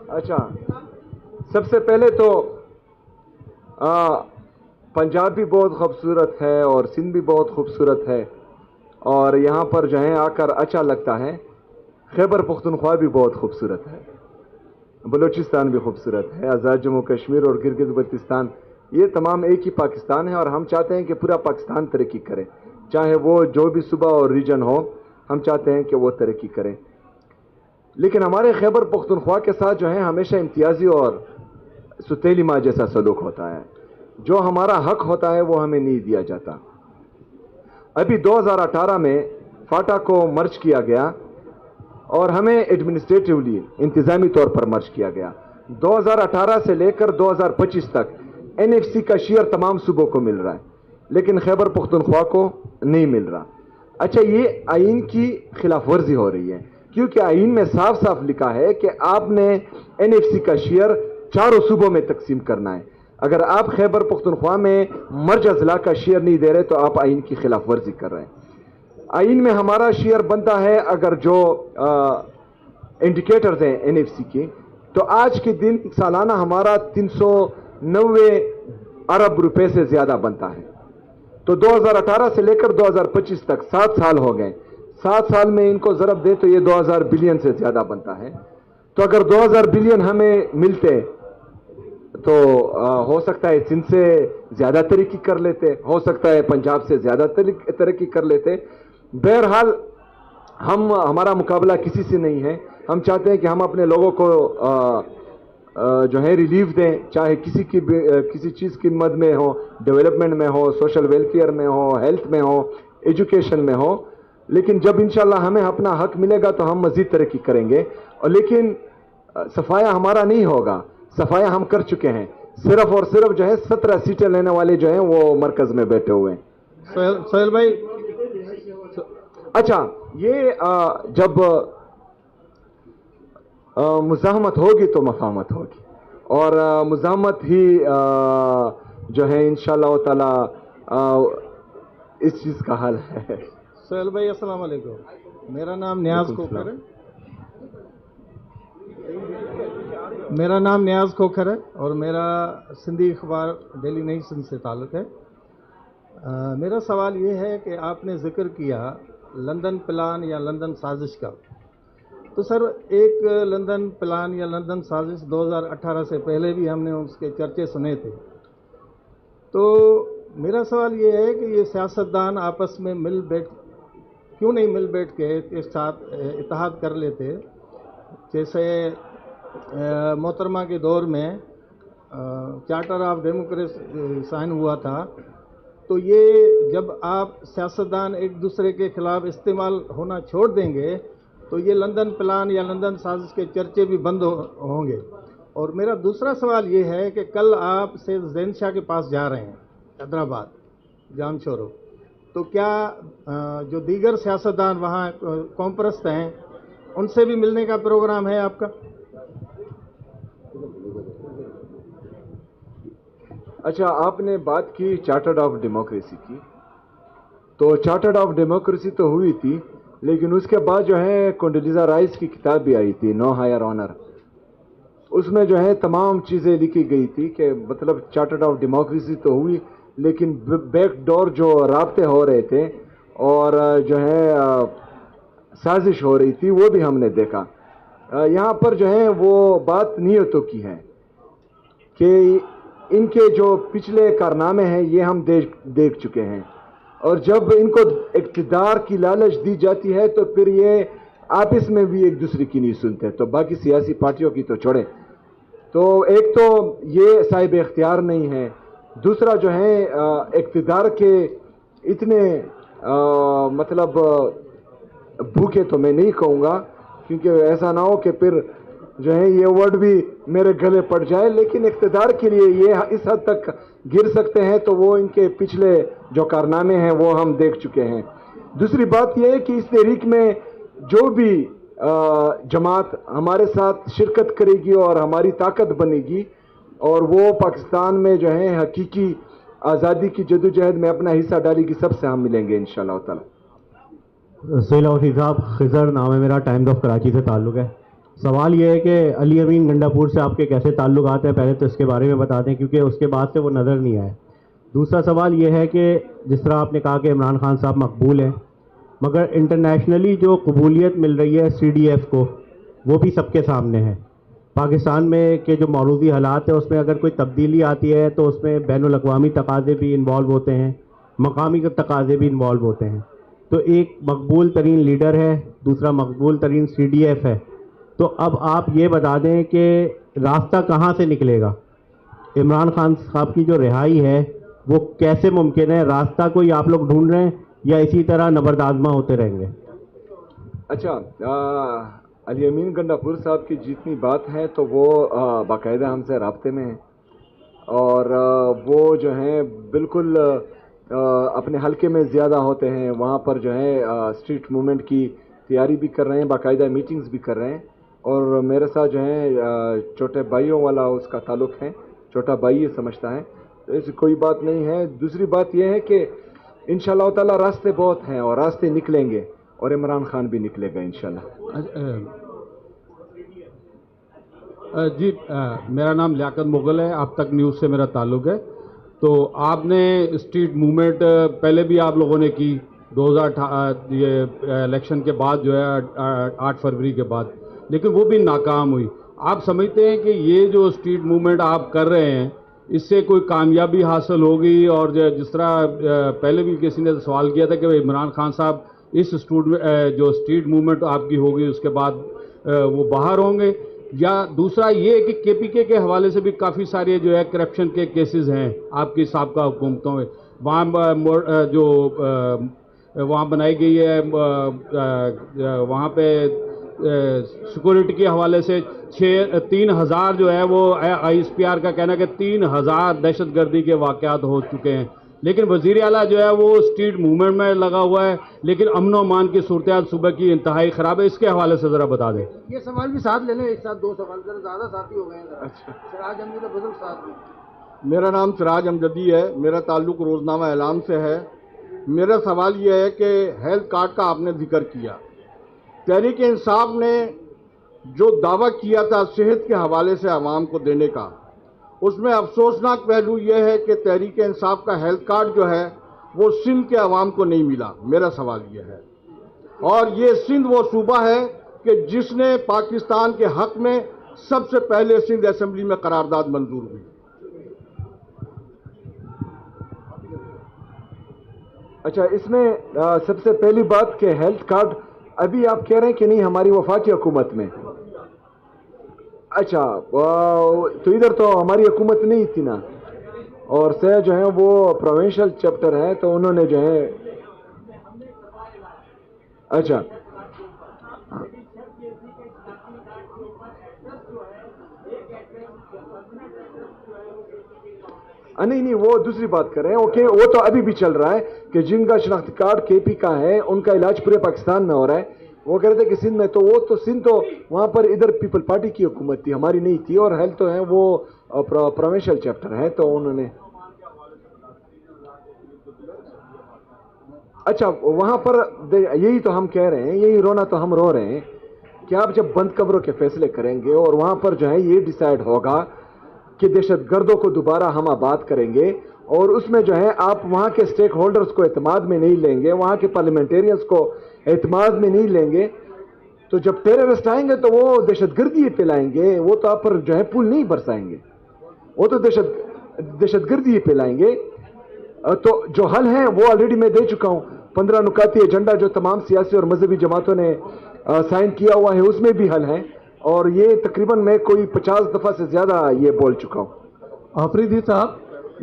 اچھا, سب سے پہلے تو پنجاب بھی بہت خوبصورت ہے اور سندھ بھی بہت خوبصورت ہے اور یہاں پر جو ہے آ کر اچھا لگتا ہے. خیبر پختونخوا بھی بہت خوبصورت ہے, بلوچستان بھی خوبصورت ہے, آزاد جموں کشمیر اور گلگت بلتستان یہ تمام ایک ہی پاکستان ہے اور ہم چاہتے ہیں کہ پورا پاکستان ترقی کرے, چاہے وہ جو بھی صوبہ اور ریجن ہو, ہم چاہتے ہیں کہ وہ ترقی کرے. لیکن ہمارے خیبر پختونخوا کے ساتھ جو ہے ہمیشہ امتیازی اور ستیلی ماں جیسا سلوک ہوتا ہے. جو ہمارا حق ہوتا ہے وہ ہمیں نہیں دیا جاتا. ابھی 2018 میں فاٹا کو مرج کیا گیا اور ہمیں ایڈمنسٹریٹیولی انتظامی طور پر مرج کیا گیا. 2018 سے لے کر 2025 تک NFC کا شیئر تمام صوبوں کو مل رہا ہے لیکن خیبر پختونخوا کو نہیں مل رہا. اچھا, یہ آئین کی خلاف ورزی ہو رہی ہے کیونکہ آئین میں صاف صاف لکھا ہے کہ آپ نے NFC کا شیئر 4 صوبوں میں تقسیم کرنا ہے. اگر آپ خیبر پختونخوا میں مرج اضلاع کا شیئر نہیں دے رہے تو آپ آئین کی خلاف ورزی کر رہے ہیں. آئین میں ہمارا شیئر بنتا ہے اگر جو انڈیکیٹرز ہیں NFC کی, تو آج کے دن سالانہ ہمارا 390 ارب روپے سے زیادہ بنتا ہے. تو 2018 سے لے کر 2025 تک 7 سال ہو گئے. 7 سال میں ان کو ضرب دے تو یہ 2000 بلین سے زیادہ بنتا ہے. تو اگر 2000 بلین ہمیں ملتے تو ہو سکتا ہے سندھ سے زیادہ ترقی کر لیتے, ہو سکتا ہے پنجاب سے زیادہ ترقی کر لیتے. بہرحال ہمارا مقابلہ کسی سے نہیں ہے. ہم چاہتے ہیں کہ ہم اپنے لوگوں کو جو ہے ریلیف دیں, چاہے کسی چیز کی مد میں ہو, ڈیولپمنٹ میں ہو, سوشل ویلفیئر میں ہو, ہیلتھ میں ہو, ایجوکیشن میں ہو. لیکن جب انشاءاللہ ہمیں اپنا حق ملے گا تو ہم مزید ترقی کریں گے. لیکن صفایا ہمارا نہیں ہوگا, صفایا ہم کر چکے ہیں. صرف اور صرف جو ہے 17 سیٹیں لینے والے جو ہیں وہ مرکز میں بیٹھے ہوئے ہیں. سہیل بھائی, اچھا, یہ جب مزاحمت ہوگی تو مفاہمت ہوگی اور مزاحمت ہی جو ہے انشاءاللہ تعالی اس چیز کا حل ہے. سہیل بھائی السلام علیکم. میرا نام نیاز کھوکھر ہے. اور میرا سندھی اخبار ڈیلی نئی سندھ سے تعلق ہے. میرا سوال یہ ہے کہ آپ نے ذکر کیا لندن پلان یا لندن سازش کا. تو سر, ایک لندن پلان یا لندن سازش 2018 سے پہلے بھی ہم نے اس کے چرچے سنے تھے. تو میرا سوال یہ ہے کہ یہ سیاستدان آپس میں کیوں نہیں مل بیٹھ کے ایک ساتھ اتحاد کر لیتے. جیسے محترمہ کے دور میں چارٹر آف ڈیموکریسی سائن ہوا تھا, تو یہ جب آپ سیاستدان ایک دوسرے کے خلاف استعمال ہونا چھوڑ دیں گے تو یہ لندن پلان یا لندن سازش کے چرچے بھی بند ہوں گے. اور میرا دوسرا سوال یہ ہے کہ کل آپ سے زین شاہ کے پاس جا رہے ہیں حیدرآباد جام شورو، تو کیا جو دیگر سیاستدان وہاں قوم پرست ہیں ان سے بھی ملنے کا پروگرام ہے آپ کا؟ اچھا، آپ نے بات کی چارٹرڈ آف ڈیموکریسی کی، تو چارٹرڈ آف ڈیموکریسی تو ہوئی تھی، لیکن اس کے بعد جو ہے کنڈولیزا رائس کی کتاب بھی آئی تھی، نو ہائر آنر. اس میں جو ہے تمام چیزیں لکھی گئی تھی کہ مطلب چارٹرڈ آف ڈیموکریسی تو ہوئی، لیکن بیک ڈور جو رابطے ہو رہے تھے اور جو ہے سازش ہو رہی تھی وہ بھی ہم نے دیکھا. یہاں پر جو ہے وہ بات نیتوں کی ہے کہ ان کے جو پچھلے کارنامے ہیں یہ ہم دیکھ چکے ہیں، اور جب ان کو اقتدار کی لالچ دی جاتی ہے تو پھر یہ آپس میں بھی ایک دوسرے کی نہیں سنتے، تو باقی سیاسی پارٹیوں کی تو چھوڑیں. تو ایک تو یہ صاحب اختیار نہیں ہے، دوسرا جو ہے اقتدار کے اتنے مطلب بھوکے تو میں نہیں کہوں گا، کیونکہ ایسا نہ ہو کہ پھر جو ہے یہ ورڈ بھی میرے گلے پڑ جائے، لیکن اقتدار کے لیے یہ اس حد تک گر سکتے ہیں تو وہ ان کے پچھلے جو کارنامے ہیں وہ ہم دیکھ چکے ہیں. دوسری بات یہ ہے کہ اس تحریک میں جو بھی جماعت ہمارے ساتھ شرکت کرے گی اور ہماری طاقت بنے گی، اور وہ پاکستان میں جو ہے حقیقی آزادی کی جدوجہد میں اپنا حصہ ڈالے گی، سب سے ہم ملیں گے انشاءاللہ تعالی. سہیل وفی صاحب، خضر نام ہے میرا، ٹائمز آف کراچی سے تعلق ہے. سوال یہ ہے کہ علی امین گنڈا پور سے آپ کے کیسے تعلقات ہیں، پہلے تو اس کے بارے میں بتا دیں کیونکہ اس کے بعد سے وہ نظر نہیں آئے. دوسرا سوال یہ ہے کہ جس طرح آپ نے کہا کہ عمران خان صاحب مقبول ہیں، مگر انٹرنیشنلی جو قبولیت مل رہی ہے CDF کو وہ بھی سب کے سامنے ہے. پاکستان میں کے جو موروثی حالات ہیں اس میں اگر کوئی تبدیلی آتی ہے تو اس میں بین الاقوامی تقاضے بھی انوالو ہوتے ہیں، مقامی تقاضے بھی انوالو ہوتے ہیں. تو ایک مقبول ترین لیڈر ہے، دوسرا مقبول ترین CDF ہے. تو اب آپ یہ بتا دیں کہ راستہ کہاں سے نکلے گا؟ عمران خان صاحب کی جو رہائی ہے وہ کیسے ممکن ہے؟ راستہ کوئی آپ لوگ ڈھونڈ رہے ہیں یا اسی طرح نبردآزما ہوتے رہیں گے؟ اچھا، علی امین گنڈا پور صاحب کی جتنی بات ہے تو وہ باقاعدہ ہم سے رابطے میں ہیں، اور وہ جو ہیں بالکل اپنے حلقے میں زیادہ ہوتے ہیں، وہاں پر جو ہے اسٹریٹ موومنٹ کی تیاری بھی کر رہے ہیں، باقاعدہ میٹنگز بھی کر رہے ہیں. اور میرے ساتھ جو ہے چھوٹے بھائیوں والا اس کا تعلق ہے، چھوٹا بھائی سمجھتا ہے، تو ایسی کوئی بات نہیں ہے. دوسری بات یہ ہے کہ انشاءاللہ تعالی راستے بہت ہیں اور راستے نکلیں گے، اور عمران خان بھی نکلے گا انشاءاللہ. جی، میرا نام لیاقت مغل ہے، اب تک نیوز سے میرا تعلق ہے. تو آپ نے اسٹریٹ موومنٹ پہلے بھی آپ لوگوں نے کی 2018 یہ الیکشن کے بعد جو ہے 8 فروری کے بعد، لیکن وہ بھی ناکام ہوئی. آپ سمجھتے ہیں کہ یہ جو اسٹریٹ موومنٹ آپ کر رہے ہیں اس سے کوئی کامیابی حاصل ہوگی؟ اور جس طرح پہلے بھی کسی نے سوال کیا تھا کہ عمران خان صاحب اس جو اسٹریٹ موومنٹ آپ کی ہوگی اس کے بعد وہ باہر ہوں گے، یا دوسرا یہ کہ KPK کے حوالے سے بھی کافی سارے جو ہے کرپشن کے کیسز ہیں آپ کی سابقہ حکومتوں میں، وہاں جو وہاں بنائی گئی ہے وہاں پہ سیکورٹی کے حوالے سے 3,000 جو ہے وہ ISPR کا کہنا ہے کہ 3,000 دہشت گردی کے واقعات ہو چکے ہیں، لیکن وزیر اعلیٰ جو ہے وہ اسٹریٹ موومنٹ میں لگا ہوا ہے، لیکن امن و امان کی صورتحال صوبہ کی انتہائی خراب ہے. اس کے حوالے سے ذرا بتا دیں. یہ سوال بھی ساتھ لے لیں، ایک ساتھ 2 سوال ذرا زیادہ ساتھی ہو گئے ہیں. سراج احمد بزرگ ساتھ میں. میرا نام سراج امجدی ہے، میرا تعلق روزنامہ اعلام سے ہے. میرا سوال یہ ہے کہ ہیلتھ کارڈ کا آپ نے ذکر کیا، تحریک انصاف نے جو دعویٰ کیا تھا صحت کے حوالے سے عوام کو دینے کا، اس میں افسوسناک پہلو یہ ہے کہ تحریک انصاف کا ہیلتھ کارڈ جو ہے وہ سندھ کے عوام کو نہیں ملا. میرا سوال یہ ہے، اور یہ سندھ وہ صوبہ ہے کہ جس نے پاکستان کے حق میں سب سے پہلے سندھ اسمبلی میں قرارداد منظور ہوئی. اچھا، اس میں سب سے پہلی بات کہ ہیلتھ کارڈ ابھی آپ کہہ رہے ہیں کہ نہیں ہماری وفاقی حکومت میں. اچھا، تو ادھر تو ہماری حکومت نہیں تھی نا، اور سے جو ہے وہ پروونشل چیپٹر ہے تو انہوں نے جو ہے اچھا نہیں وہ دوسری بات کر رہے ہیں. اوکے وہ تو ابھی بھی چل رہا ہے کہ جن کا شناختی کارڈ کے پی کا ہے ان کا علاج پورے پاکستان میں ہو رہا ہے. وہ کہہ رہے تھے کہ سندھ میں, تو وہ تو سندھ تو وہاں پر ادھر پیپل پارٹی کی حکومت تھی, ہماری نہیں تھی, اور ہیلتھ تو ہے وہ پروونشل چیپٹر ہے, تو انہوں نے اچھا وہاں پر یہی تو ہم کہہ رہے ہیں, یہی رونا تو ہم رو رہے ہیں کہ آپ جب بند قبروں کے فیصلے کریں گے اور وہاں پر جو ہے یہ ڈیسائیڈ ہوگا کہ دہشت گردوں کو دوبارہ ہم آباد کریں گے, اور اس میں جو ہے آپ وہاں کے سٹیک ہولڈرز کو اعتماد میں نہیں لیں گے, وہاں کے پارلیمنٹیرینز کو اعتماد میں نہیں لیں گے, تو جب ٹیررسٹ آئیں گے تو وہ دہشت گردی پھیلائیں گے, وہ تو آپ پر جو ہے پھول نہیں برسائیں گے, وہ تو دہشت گردی پھیلائیں گے. تو جو حل ہے وہ آلریڈی میں دے چکا ہوں. 15 نکاتی ایجنڈا جو تمام سیاسی اور مذہبی جماعتوں نے سائن کیا ہوا ہے اس میں بھی حل ہے, اور یہ تقریباً میں کوئی 50 دفعہ سے زیادہ یہ بول چکا ہوں. آفریدی صاحب,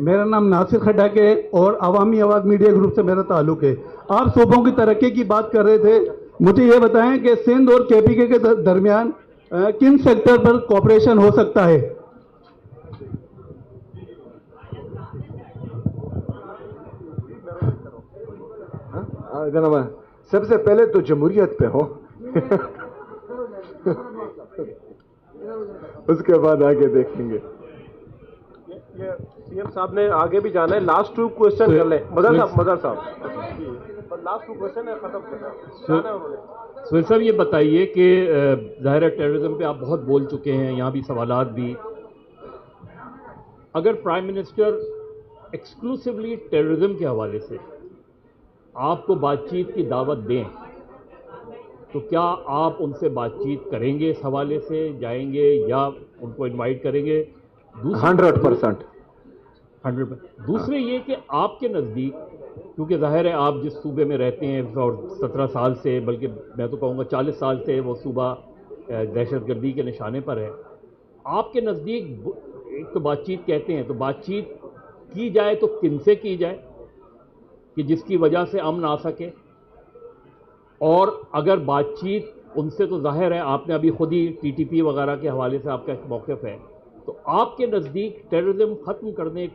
میرا نام ناصر کھڈا کے اور عوامی آواز میڈیا گروپ سے میرا تعلق ہے. آپ صوبوں کی ترقی کی بات کر رہے تھے, مجھے یہ بتائیں کہ سندھ اور کے پی کے درمیان کن سیکٹر پر کوپریشن ہو سکتا ہے؟ سب سے پہلے تو جمہوریت پہ ہو, اس کے بعد آگے دیکھیں گے. سی ایم صاحب نے آگے بھی جانا ہے, لاسٹ 2 کوشچن کر لیں. مظہر صاحب لاسٹ 2 کوشچن ہے, ختم کرنا. سہیل صاحب یہ بتائیے کہ ظاہر ہے ٹیررزم پہ آپ بہت بول چکے ہیں, یہاں بھی سوالات بھی. اگر پرائم منسٹر ایکسکلوسیولی ٹیررزم کے حوالے سے آپ کو بات چیت کی دعوت دیں تو کیا آپ ان سے بات چیت کریں گے, اس حوالے سے جائیں گے یا ان کو انوائٹ کریں گے؟ 100%. دوسرے یہ کہ آپ کے نزدیک, کیونکہ ظاہر ہے آپ جس صوبے میں رہتے ہیں اور 17 سال سے, بلکہ میں تو کہوں گا 40 سال سے وہ صوبہ دہشت گردی کے نشانے پر ہے, آپ کے نزدیک ایک تو بات چیت کہتے ہیں, تو بات چیت کی جائے تو کن سے کی جائے کہ جس کی وجہ سے امن آ سکے؟ اور اگر بات چیت ان سے, تو ظاہر ہے آپ نے ابھی خود ہی ٹی ٹی پی وغیرہ کے حوالے سے آپ کا ایک موقف ہے, تو آپ کے نزدیک ٹیررزم ختم کرنے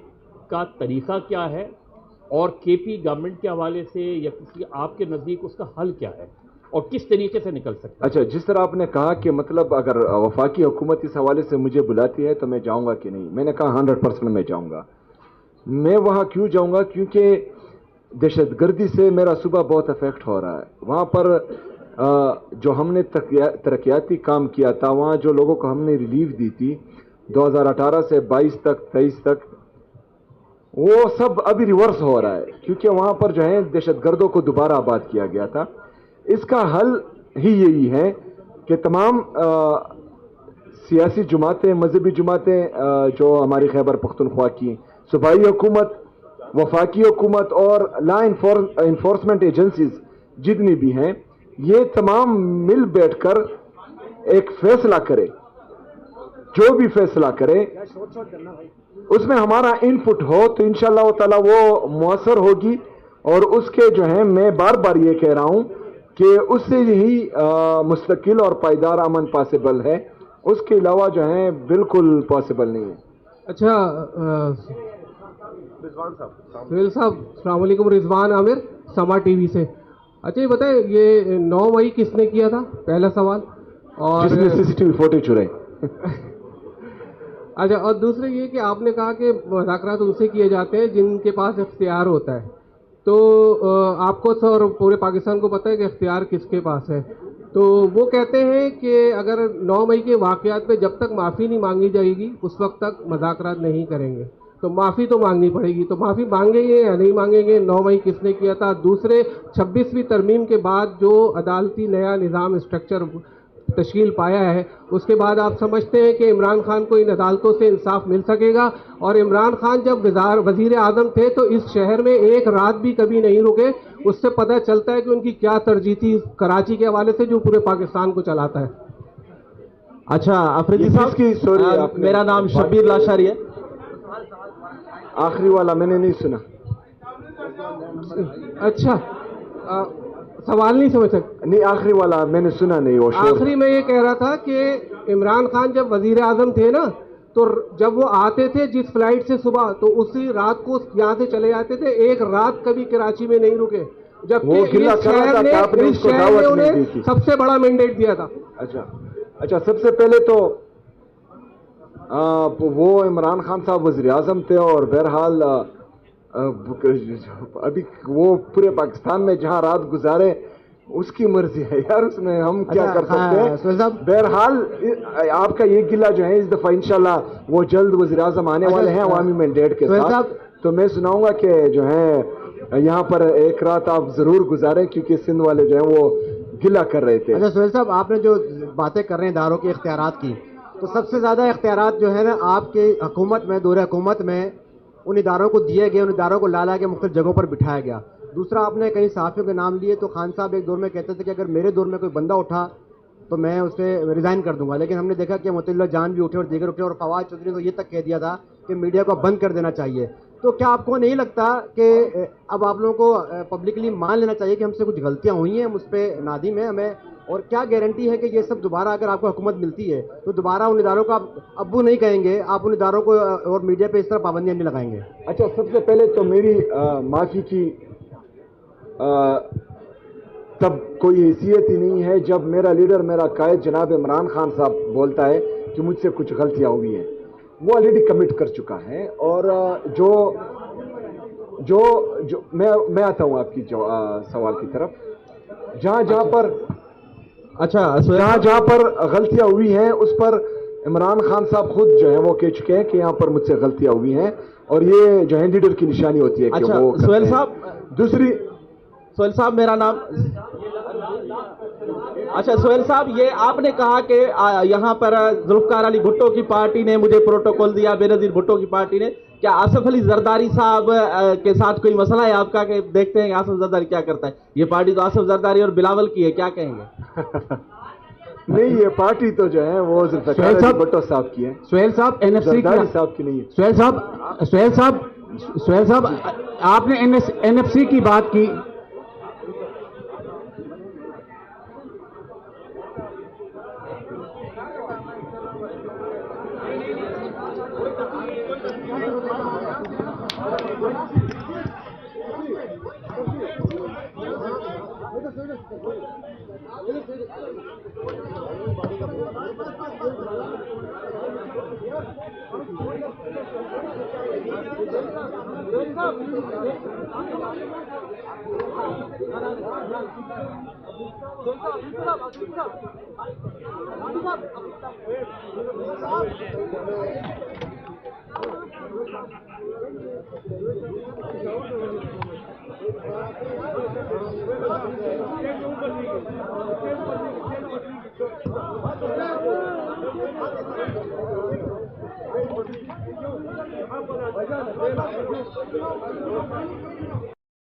کا طریقہ کیا ہے, اور کے پی گورنمنٹ کے حوالے سے یا کسی آپ کے نزدیک اس کا حل کیا ہے اور کس طریقے سے نکل سکتا ہے؟ اچھا, جس طرح آپ نے کہا کہ مطلب اگر وفاقی حکومت اس حوالے سے مجھے بلاتی ہے تو میں جاؤں گا کہ نہیں, میں نے کہا 100% میں جاؤں گا. میں وہاں کیوں جاؤں گا؟ کیونکہ دہشت گردی سے میرا صوبہ بہت افیکٹ ہو رہا ہے. وہاں پر جو ہم نے ترقیاتی کام کیا تھا, وہاں جو لوگوں کو ہم نے ریلیف دی تھی 2018 سے 22 تک 23 تک, وہ سب ابھی ریورس ہو رہا ہے, کیونکہ وہاں پر جو ہے دہشت گردوں کو دوبارہ آباد کیا گیا تھا. اس کا حل ہی یہی ہے کہ تمام سیاسی جماعتیں, مذہبی جماعتیں جو ہماری خیبر پختونخوا کی, صوبائی حکومت, وفاقی حکومت اور لا انفورسمنٹ ایجنسیز جتنی بھی ہیں, یہ تمام مل بیٹھ کر ایک فیصلہ کرے, جو بھی فیصلہ کرے اس میں ہمارا ان پٹ ہو تو انشاءاللہ تعالی وہ مؤثر ہوگی. اور اس کے جو ہے میں بار بار یہ کہہ رہا ہوں کہ اس سے ہی مستقل اور پائیدار امن پاسبل ہے, اس کے علاوہ جو ہے بالکل پاسبل نہیں ہے. اچھا سہیل صاحب, السلام علیکم. رضوان عامر, سما ٹی وی سے. اچھا یہ بتائیں, یہ 9 مئی کس نے کیا تھا؟ پہلا سوال. اور جس نے سی سی ٹی وی فوٹیج چرائے. اچھا, اور دوسرے یہ کہ آپ نے کہا کہ مذاکرات ان سے کیے جاتے ہیں جن کے پاس اختیار ہوتا ہے, تو آپ کو اور پورے پاکستان کو پتہ ہے کہ اختیار کس کے پاس ہے. تو وہ کہتے ہیں کہ اگر 9 مئی کے واقعات پہ جب تک معافی نہیں مانگی جائے گی اس وقت تک مذاکرات نہیں کریں گے. تو معافی تو مانگنی پڑے گی, تو معافی مانگیں گے یا نہیں مانگیں گے؟ 9 مئی کس نے کیا تھا؟ دوسرے 26ویں ترمیم کے بعد جو عدالتی نیا نظام اسٹرکچر تشکیل پایا ہے, اس کے بعد آپ سمجھتے ہیں کہ عمران خان کو ان عدالتوں سے انصاف مل سکے گا؟ اور عمران خان جب وزیر اعظم تھے تو اس شہر میں ایک رات بھی کبھی نہیں رکے, اس سے پتہ چلتا ہے کہ ان کی کیا ترجیح تھی کراچی کے حوالے سے جو پورے پاکستان کو چلاتا ہے. اچھا آفریدی صاحب, میرا نام شبیر لاشاری ہے. آخری والا میں نے نہیں سنا. اچھا سوال نہیں سمجھ سکتے؟ نہیں, آخری والا میں نے سنا نہیں. وہ آخری میں یہ کہہ رہا تھا کہ عمران خان جب وزیر اعظم تھے نا تو جب وہ آتے تھے جس فلائٹ سے صبح تو اسی رات کو یہاں سے چلے جاتے تھے, ایک رات کبھی کراچی میں نہیں رکے, جبکہ اس شہر نے انہیں سب سے بڑا مینڈیٹ دیا تھا. اچھا سب سے پہلے تو وہ عمران خان صاحب وزیر اعظم تھے, اور بہرحال ابھی وہ پورے پاکستان میں جہاں رات گزارے اس کی مرضی ہے یار, اس میں ہم کیا کر سکتے ہیں. بہرحال آپ کا یہ گلہ جو ہے اس دفعہ انشاءاللہ وہ جلد وزیر اعظم آنے والے ہیں عوامی مینڈیٹ کے ساتھ, تو میں سناؤں گا کہ جو ہے یہاں پر ایک رات آپ ضرور گزاریں, کیونکہ سندھ والے جو ہیں وہ گلہ کر رہے تھے. اچھا سہیل صاحب, آپ نے جو باتیں کر رہے ہیں اداروں کے اختیارات کی, تو سب سے زیادہ اختیارات جو ہے نا آپ کی حکومت میں, دور حکومت میں ان اداروں کو دیے گئے, ان اداروں کو لا کے مختلف جگہوں پر بٹھایا گیا. دوسرا, آپ نے کئی صحافیوں کے نام لیے, تو خان صاحب ایک دور میں کہتے تھے کہ اگر میرے دور میں کوئی بندہ اٹھا تو میں اسے ریزائن کر دوں گا, لیکن ہم نے دیکھا کہ مطیع اللہ جان بھی اٹھے اور دیگر اٹھے, اور فواد چودھری نے تو یہ تک کہہ دیا تھا کہ میڈیا کو بند کر دینا چاہیے. تو کیا آپ کو نہیں لگتا کہ اب آپ لوگوں کو پبلکلی مان لینا چاہیے کہ ہم سے کچھ غلطیاں ہوئی ہیں, ہم اس پہ نادم ہیں ہمیں, اور کیا گارنٹی ہے کہ یہ سب دوبارہ اگر آپ کو حکومت ملتی ہے تو دوبارہ ان اداروں کو آپ ابو نہیں کہیں گے, آپ ان اداروں کو اور میڈیا پہ اس طرح پابندیاں نہیں لگائیں گے؟ اچھا, سب سے پہلے تو میری معافی کی تب کوئی حیثیت ہی نہیں ہے جب میرا لیڈر, میرا قائد جناب عمران خان صاحب بولتا ہے کہ مجھ سے کچھ غلطیاں ہوئی ہیں. وہ آلریڈی کمٹ کر چکا ہے, اور جو میں آتا ہوں آپ کی سوال کی طرف. جہاں پر غلطیاں ہوئی ہیں اس پر عمران خان صاحب خود جو ہے وہ کہہ چکے ہیں کہ یہاں پر مجھ سے غلطیاں ہوئی ہیں, اور یہ جو ہے لیڈر کی نشانی ہوتی ہے کہ وہ سہیل صاحب, دوسری سہیل صاحب میرا نام, اچھا سہیل صاحب, یہ آپ نے کہا کہ یہاں پر ذوالفقار علی بھٹو کی پارٹی نے مجھے پروٹوکول دیا, بے نظیر بھٹو کی پارٹی نے. کیا آصف علی زرداری صاحب کے ساتھ کوئی مسئلہ ہے آپ کا کہ دیکھتے ہیں کہ آصف زرداری کیا کرتا ہے؟ یہ پارٹی تو آصف زرداری اور بلاول کی ہے, کیا کہیں گے؟ نہیں, یہ پارٹی تو جو ہے وہ ذوالفقار علی بھٹو صاحب کی ہے. سہیل صاحب این ایف سی صاحب کی نہیں ہے. سہیل صاحب آپ نے این ایف سی کی بات کی,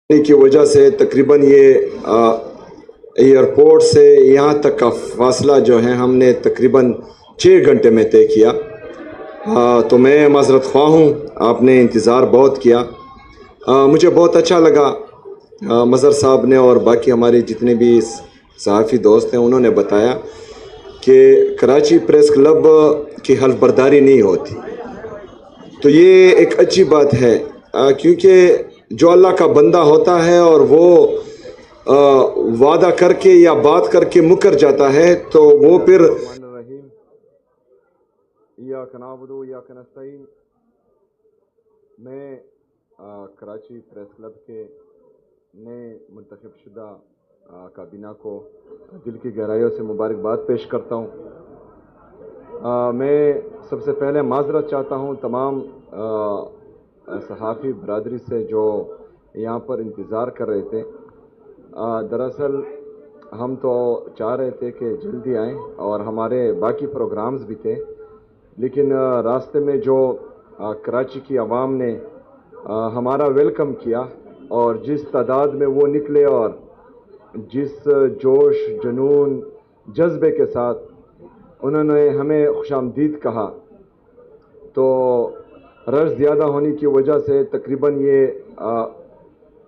کی وجہ سے تقریباً یہ ایئرپورٹ سے یہاں تک کا فاصلہ جو ہے ہم نے تقریباً 6 گھنٹے میں طے کیا. تو میں معذرت خواہ ہوں, آپ نے انتظار بہت کیا. مجھے بہت اچھا لگا مظہر صاحب نے اور باقی ہمارے جتنے بھی صحافی دوست ہیں انہوں نے بتایا کہ کراچی پریس کلب کی حلف برداری نہیں ہوتی. تو یہ ایک اچھی بات ہے, کیونکہ جو اللہ کا بندہ ہوتا ہے اور وہ وعدہ کر کے یا بات کر کے مکر جاتا ہے تو وہ پھر میں کراچی پریس کلب کے نئے منتخب شدہ کابینہ کو دل کی گہرائیوں سے مبارکباد پیش کرتا ہوں. میں سب سے پہلے معذرت چاہتا ہوں تمام صحافی برادری سے جو یہاں پر انتظار کر رہے تھے. دراصل ہم تو چاہ رہے تھے کہ جلدی آئیں اور ہمارے باقی پروگرامز بھی تھے, لیکن راستے میں جو کراچی کی عوام نے ہمارا ویلکم کیا اور جس تعداد میں وہ نکلے اور جس جوش جنون جذبے کے ساتھ انہوں نے ہمیں خوش آمدید کہا, تو رش زیادہ ہونے کی وجہ سے تقریباً یہ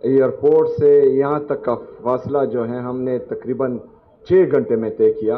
ایئرپورٹ سے یہاں تک کا فاصلہ جو ہے ہم نے تقریباً 6 گھنٹے میں طے کیا.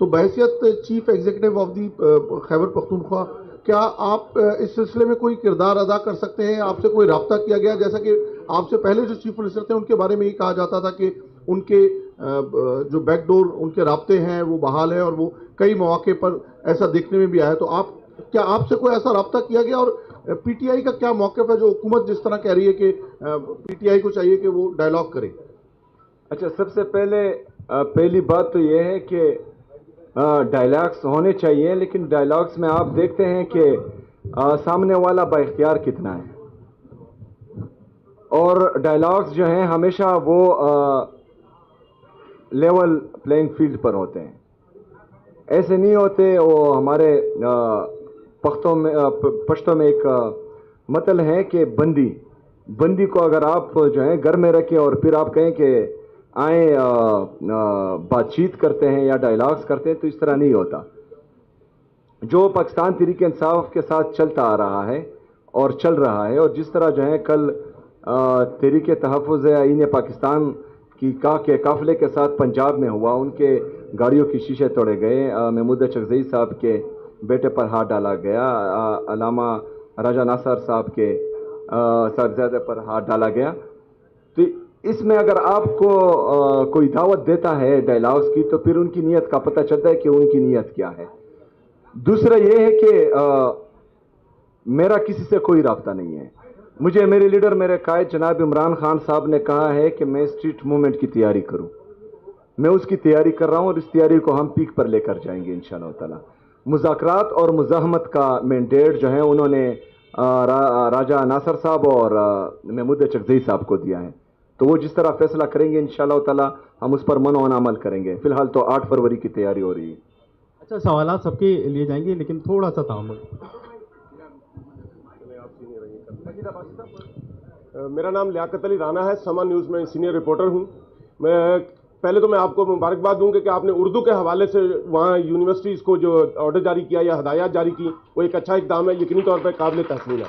تو بحیثیت chief executive of the Khyber Pakhtunkhwa کیا آپ اس سلسلے میں کوئی کردار ادا کر سکتے ہیں؟ آپ سے کوئی رابطہ کیا گیا؟ جیسا کہ آپ سے پہلے جو چیف منسٹر تھے ان کے بارے میں یہ کہا جاتا تھا کہ ان کے جو بیک ڈور ان کے رابطے ہیں وہ بحال ہیں اور وہ کئی مواقع پر ایسا دیکھنے میں بھی آیا. تو کیا آپ سے کوئی ایسا رابطہ کیا گیا؟ اور پی ٹی آئی کا کیا موقف ہے جو حکومت جس طرح کہہ رہی ہے کہ پی ٹی آئی کو چاہیے کہ وہ ڈائلاگ کرے؟ اچھا، سب سے پہلی بات تو یہ ہے کہ ڈائلاگس ہونے چاہیے، لیکن ڈائلاگس میں آپ دیکھتے ہیں کہ سامنے والا با اختیار کتنا ہے، اور ڈائلاگس جو ہیں ہمیشہ وہ لیول پلینگ فیلڈ پر ہوتے ہیں، ایسے نہیں ہوتے. وہ ہمارے پشتوں میں ایک متل ہے کہ بندی کو اگر آپ جو ہے گھر میں رکھیں اور پھر آپ کہیں کہ آئیں بات چیت کرتے ہیں یا ڈائلاگس کرتے ہیں، تو اس طرح نہیں ہوتا. جو پاکستان تحریک انصاف کے ساتھ چلتا آ رہا ہے اور چل رہا ہے، اور جس طرح جو ہے کل تحریک تحفظ آئین پاکستان کی کے قافلے کے ساتھ پنجاب میں ہوا، ان کے گاڑیوں کی شیشے توڑے گئے، محمود چکزئی صاحب کے بیٹے پر ہاتھ ڈالا گیا، علامہ راجہ ناصر صاحب کے صاحبزادے پر ہاتھ ڈالا گیا. تو اس میں اگر آپ کو کوئی دعوت دیتا ہے ڈائلاگس کی تو پھر ان کی نیت کا پتہ چلتا ہے کہ ان کی نیت کیا ہے. دوسرا یہ ہے کہ میرا کسی سے کوئی رابطہ نہیں ہے. مجھے میرے لیڈر، میرے قائد جناب عمران خان صاحب نے کہا ہے کہ میں اسٹریٹ موومنٹ کی تیاری کروں. میں اس کی تیاری کر رہا ہوں اور اس تیاری کو ہم پیک پر لے کر جائیں گے انشاءاللہ تعالی. مذاکرات اور مزاحمت کا مینڈیٹ جو ہے انہوں نے راجہ ناصر صاحب اور محمود چکزئی صاحب کو دیا ہے، تو وہ جس طرح فیصلہ کریں گے انشاءاللہ تعالی ہم اس پر منع عمل کریں گے. فی الحال تو 8 فروری کی تیاری ہو رہی ہے. اچھا، سوالات سب کے لیے جائیں گے لیکن تھوڑا سا تعامل. میرا نام لیاقت علی رانا ہے، سما نیوز میں سینئر رپورٹر ہوں. پہلے تو میں آپ کو مبارکباد دوں کہ آپ نے اردو کے حوالے سے وہاں یونیورسٹیز کو جو آرڈر جاری کیا یا ہدایات جاری کی، وہ ایک اچھا اقدام ہے، یقینی طور پر قابل تحسین ہے.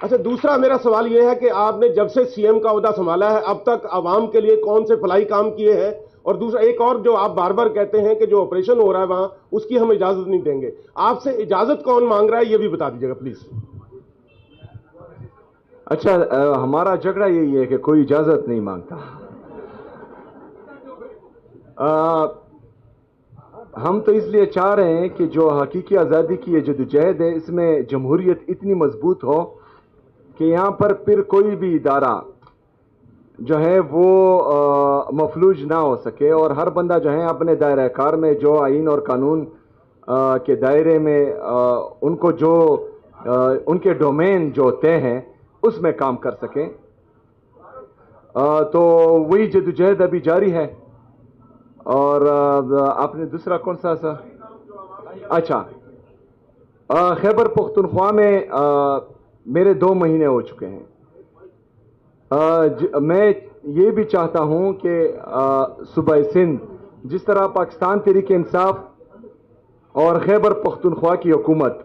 اچھا، دوسرا میرا سوال یہ ہے کہ آپ نے جب سے سی ایم کا عہدہ سنبھالا ہے اب تک عوام کے لیے کون سے فلاحی کام کیے ہیں؟ اور دوسرا ایک اور جو آپ بار بار کہتے ہیں کہ جو آپریشن ہو رہا ہے وہاں اس کی ہم اجازت نہیں دیں گے، آپ سے اجازت کون مانگ رہا ہے یہ بھی بتا دیجیے گا پلیز. اچھا، ہمارا جھگڑا یہی ہے کہ کوئی اجازت نہیں مانگتا. ہم تو اس لیے چاہ رہے ہیں کہ جو حقیقی آزادی کی یہ جدوجہد ہے اس میں جمہوریت اتنی مضبوط ہو کہ یہاں پر پھر کوئی بھی ادارہ جو ہے وہ مفلوج نہ ہو سکے، اور ہر بندہ جو ہے اپنے دائرہ کار میں جو آئین اور قانون کے دائرے میں ان کو جو ان کے ڈومین جو طے ہیں اس میں کام کر سکیں. تو وہی جدوجہد ابھی جاری ہے. اور آپ نے دوسرا کون سا؟ اچھا، خیبر پختونخوا میں میرے 2 مہینے ہو چکے ہیں. میں یہ بھی چاہتا ہوں کہ صوبہ سندھ جس طرح پاکستان تحریک انصاف اور خیبر پختونخوا کی حکومت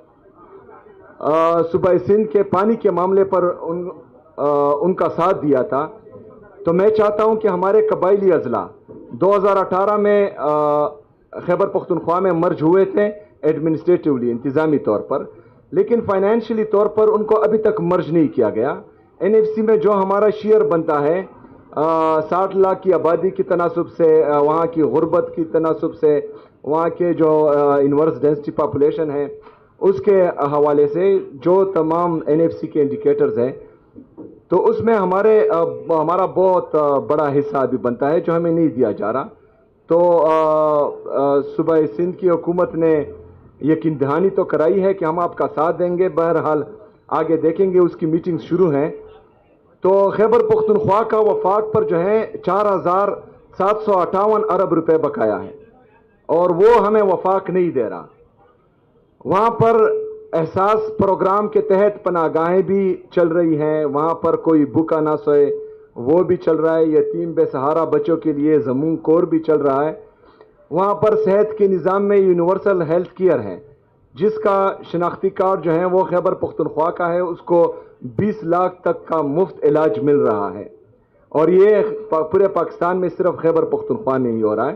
صوبہ سندھ کے پانی کے معاملے پر ان کا ساتھ دیا تھا، تو میں چاہتا ہوں کہ ہمارے قبائلی اضلاع 2018 میں خیبر پختونخوا میں مرج ہوئے تھے ایڈمنسٹریٹولی، انتظامی طور پر، لیکن فائنینشلی طور پر ان کو ابھی تک مرج نہیں کیا گیا. NFC میں جو ہمارا شیئر بنتا ہے 60 لاکھ کی آبادی کی تناسب سے، وہاں کی غربت کی تناسب سے، وہاں کے جو انورس ڈینسٹی پاپولیشن ہے اس کے حوالے سے جو تمام NFC کے انڈیکیٹرز ہیں، تو اس میں ہمارا بہت بڑا حصہ ابھی بنتا ہے جو ہمیں نہیں دیا جا رہا. تو صوبہ سندھ کی حکومت نے یقین دہانی تو کرائی ہے کہ ہم آپ کا ساتھ دیں گے، بہرحال آگے دیکھیں گے، اس کی میٹنگ شروع ہیں. تو خیبر پختونخوا کا وفاق پر جو ہے 4758 ارب روپے بقایا ہے اور وہ ہمیں وفاق نہیں دے رہا. وہاں پر احساس پروگرام کے تحت پناہ گاہیں بھی چل رہی ہیں، وہاں پر کوئی بھوکا نہ سوئے وہ بھی چل رہا ہے، یتیم بے سہارا بچوں کے لیے زمون کور بھی چل رہا ہے. وہاں پر صحت کے نظام میں یونیورسل ہیلتھ کیئر ہے، جس کا شناختی کارڈ جو ہے وہ خیبر پختونخوا کا ہے، اس کو 20 لاکھ تک کا مفت علاج مل رہا ہے، اور یہ پورے پاکستان میں صرف خیبر پختونخوا میں ہی ہو رہا ہے.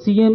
CM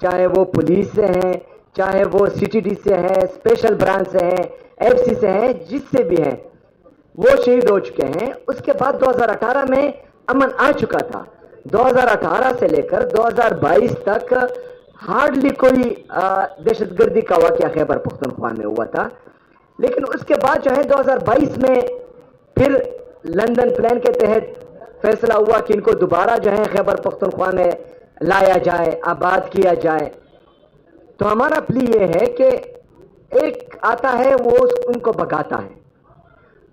چاہے وہ پولیس سے ہیں، چاہے وہ CTD سے ہیں، اسپیشل برانچ سے ہیں، FC سے ہیں، جس سے بھی ہیں، وہ شہید ہو چکے ہیں۔ اس کے بعد 2018 میں امن آ چکا تھا۔ 2018 سے لے کر 2022 تک ہارڈلی کوئی دہشت گردی کا واقعہ خیبر پختونخوا میں ہوا تھا، لیکن اس کے بعد جو ہے 2022 میں پھر لندن پلان کے تحت فیصلہ ہوا کہ ان کو دوبارہ جو ہے خیبر پختونخوا میں لایا جائے، آباد کیا جائے۔ تو ہمارا پلی یہ ہے کہ ایک آتا ہے وہ ان کو بگاتا ہے،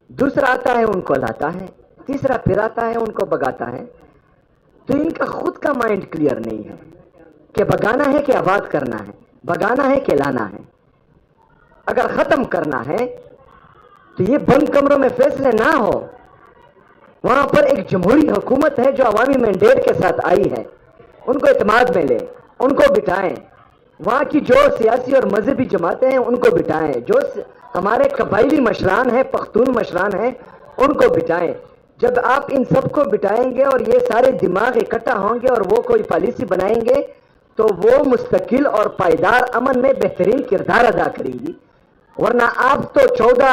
دوسرا آتا ہے ان کو لاتا ہے، تیسرا پھر آتا ہے ان کو بگاتا ہے۔ تو ان کا خود کا مائنڈ کلیئر نہیں ہے کہ بگانا ہے کہ آباد کرنا ہے، بگانا ہے کہ لانا ہے۔ اگر ختم کرنا ہے تو یہ بند کمروں میں فیصلے نہ ہو، وہاں پر ایک جمہوری حکومت ہے جو عوامی مینڈیٹ کے ساتھ آئی ہے، ان کو اعتماد میں لے، ان کو بٹھائیں، وہاں کی جو سیاسی اور مذہبی جماعتیں ہیں ان کو بٹھائیں، جو ہمارے قبائلی مشران ہیں، پختون مشران ہیں، ان کو بٹھائیں۔ جب آپ ان سب کو بٹھائیں گے اور یہ سارے دماغ اکٹھا ہوں گے اور وہ کوئی پالیسی بنائیں گے تو وہ مستقل اور پائیدار امن میں بہترین کردار ادا کریں گی۔ ورنہ آپ تو 14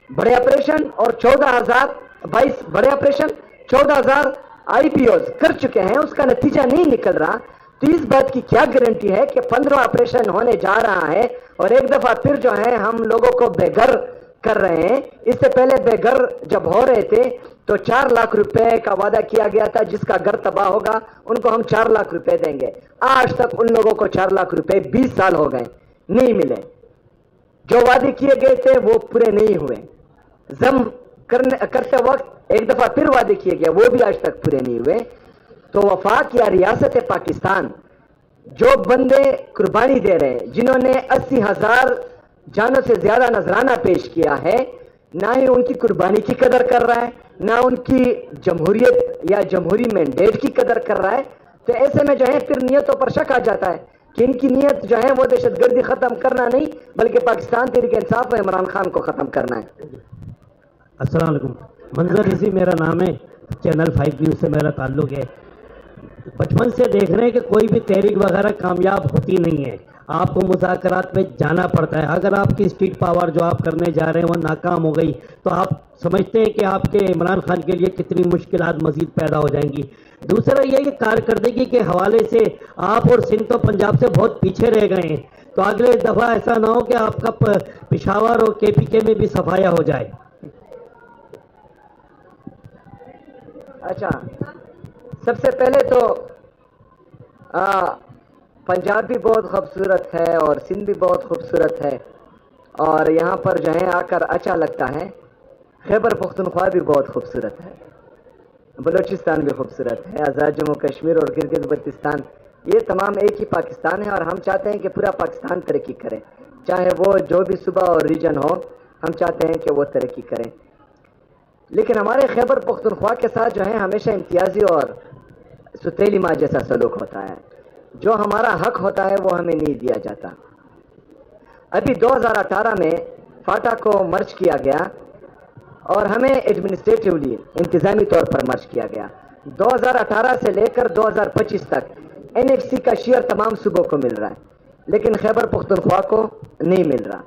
بڑے آپریشن اور 22 بڑے آپریشن 14,000 IPOs کر چکے ہیں، اس کا نتیجہ نہیں نکل رہا۔ تو اس بات کی کیا گارنٹی ہے کہ 15 آپریشن ہونے جا رہا ہے اور ایک دفعہ پھر جو ہے ہم لوگوں کو بے گھر کر رہے ہیں؟ اس سے پہلے بے گھر جب ہو رہے تھے تو 4 لاکھ روپے کا وعدہ کیا گیا تھا، جس کا گھر تباہ ہوگا ان کو ہم 4 لاکھ روپے دیں گے۔ آج تک ان لوگوں کو 4 لاکھ روپے 20 سال ہو گئے نہیں ملے، جو وعدے کیے گئے تھے وہ پورے نہیں ہوئے۔ ضم کرتے وقت ایک دفعہ پھر وعدے کیے گئے، وہ بھی آج تک پورے نہیں ہوئے۔ تو وفاق یا ریاست پاکستان جو بندے قربانی دے رہے ہیں، جنہوں نے 80,000 جانوں سے زیادہ نذرانہ پیش کیا ہے، نہ ہی ان کی قربانی کی قدر کر رہا ہے، نہ ان کی جمہوریت یا جمہوری مینڈیٹ کی قدر کر رہا ہے۔ تو ایسے میں جو ہے پھر نیتوں پر شک آ جاتا ہے کہ ان کی نیت جو ہے وہ دہشت گردی ختم کرنا نہیں بلکہ پاکستان تحریک انصاف و عمران خان کو ختم کرنا ہے۔ السلام علیکم، منظر رضی میرا نام ہے، چینل 5 نیوز سے میرا تعلق ہے۔ بچپن سے دیکھ رہے ہیں کہ کوئی بھی تحریک وغیرہ کامیاب ہوتی نہیں ہے، آپ کو مذاکرات میں جانا پڑتا ہے۔ اگر آپ کی اسٹریٹ پاور جو آپ کرنے جا رہے ہیں وہ ناکام ہو گئی تو آپ سمجھتے ہیں کہ آپ کے عمران خان کے لیے کتنی مشکلات مزید پیدا ہو جائیں گی۔ دوسرا یہ کہ کارکردگی کے حوالے سے آپ اور سندھ تو پنجاب سے بہت پیچھے رہ گئے ہیں، تو اگلے دفعہ ایسا نہ ہو کہ آپ کا پشاور اور KPK میں بھی صفایا ہو جائے۔ اچھا، سب سے پہلے تو پنجاب بھی بہت خوبصورت ہے اور سندھ بھی بہت خوبصورت ہے، اور یہاں پر جو ہے آ کر اچھا لگتا ہے۔ خیبر پختونخوا بھی بہت خوبصورت ہے، بلوچستان بھی خوبصورت ہے، آزاد جموں کشمیر اور گلگت بلتستان، یہ تمام ایک ہی پاکستان ہے، اور ہم چاہتے ہیں کہ پورا پاکستان ترقی کرے، چاہے وہ جو بھی صوبہ اور ریجن ہو، ہم چاہتے ہیں کہ وہ ترقی کریں۔ لیکن ہمارے خیبر پختونخوا کے ساتھ جو ہے ہمیشہ امتیازی اور ستیلی ماں جیسا سلوک ہوتا ہے، جو ہمارا حق ہوتا ہے وہ ہمیں نہیں دیا جاتا۔ ابھی 2018 میں فاٹا کو مرج کیا گیا اور ہمیں ایڈمنسٹریٹیولی انتظامی طور پر مرج کیا گیا۔ 2018 سے لے کر 2025 تک NFC کا شیئر تمام صوبوں کو مل رہا ہے، لیکن خیبر پختونخوا کو نہیں مل رہا۔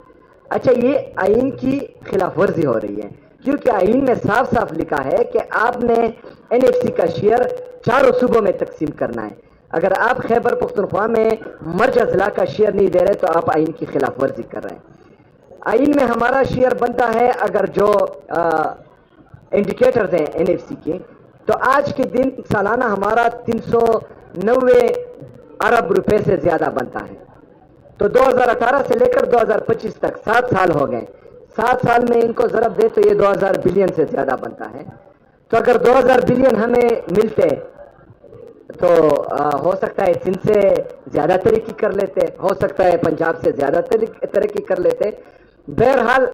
اچھا، یہ آئین کی خلاف ورزی ہو رہی ہے، کیونکہ آئین میں صاف صاف لکھا ہے کہ آپ نے NFC کا شیئر 4 صوبوں میں تقسیم کرنا ہے۔ اگر آپ خیبر پختونخوا میں مرج اضلاع کا شیئر نہیں دے رہے تو آپ آئین کی خلاف ورزی کر رہے ہیں۔ آئین میں ہمارا شیئر بنتا ہے، اگر جو انڈیکیٹرز ہیں NFC کے، تو آج کے دن سالانہ ہمارا 390 ارب روپے سے زیادہ بنتا ہے۔ تو 2018 سے لے کر 2025 تک 7 سال ہو گئے، 7 سال میں ان کو ضرب دے تو یہ 2000 بلین سے زیادہ بنتا ہے۔ تو اگر 2000 بلین ہمیں ملتے تو ہو سکتا ہے سندھ سے زیادہ ترقی کر لیتے، ہو سکتا ہے پنجاب سے زیادہ ترقی کر لیتے۔ بہرحال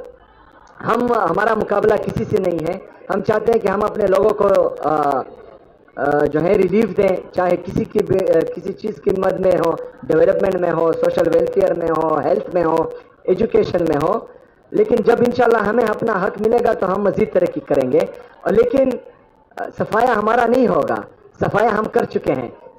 ہمارا مقابلہ کسی سے نہیں ہے، ہم چاہتے ہیں کہ ہم اپنے لوگوں کو جو ہے ریلیف دیں، چاہے کسی چیز کی مد میں ہو، ڈیولپمنٹ میں ہو، سوشل ویلفیئر میں ہو، ہیلتھ میں ہو، ایجوکیشن میں ہو۔ لیکن جب انشاءاللہ ہمیں اپنا حق ملے گا تو ہم مزید ترقی کریں گے۔ لیکن صفایا ہمارا نہیں ہوگا، صفایا ہم کر چکے ہیں۔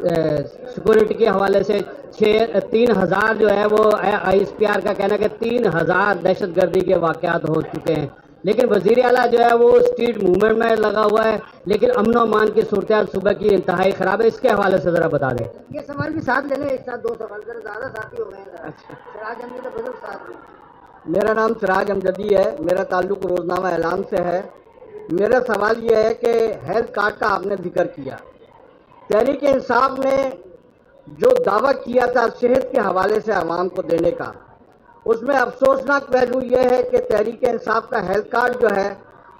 سیکورٹی کے حوالے سے 3,000 جو ہے وہ ISPR کا کہنا ہے کہ 3,000 دہشت گردی کے واقعات ہو چکے ہیں، لیکن وزیر اعلیٰ جو ہے وہ اسٹریٹ موومنٹ میں لگا ہوا ہے، لیکن امن و امان کی صورتحال صبح کی انتہائی خراب ہے. اس کے حوالے سے ذرا بتا دیں. یہ سوال بھی ساتھ لے لیں، ایک ساتھ 2 سوال ذرا زیادہ ساتھی ہو گئے ہیں. سراج احمد کا بزرگ ساتھ. میرا نام سراج امجدی ہے، میرا تعلق روزنامہ اعلام سے ہے. میرا سوال یہ ہے کہ ہیلتھ کارڈ کا آپ نے ذکر کیا، تحریک انصاف نے جو دعویٰ کیا تھا صحت کے حوالے سے عوام کو دینے کا، اس میں افسوسناک پہلو یہ ہے کہ تحریک انصاف کا ہیلتھ کارڈ جو ہے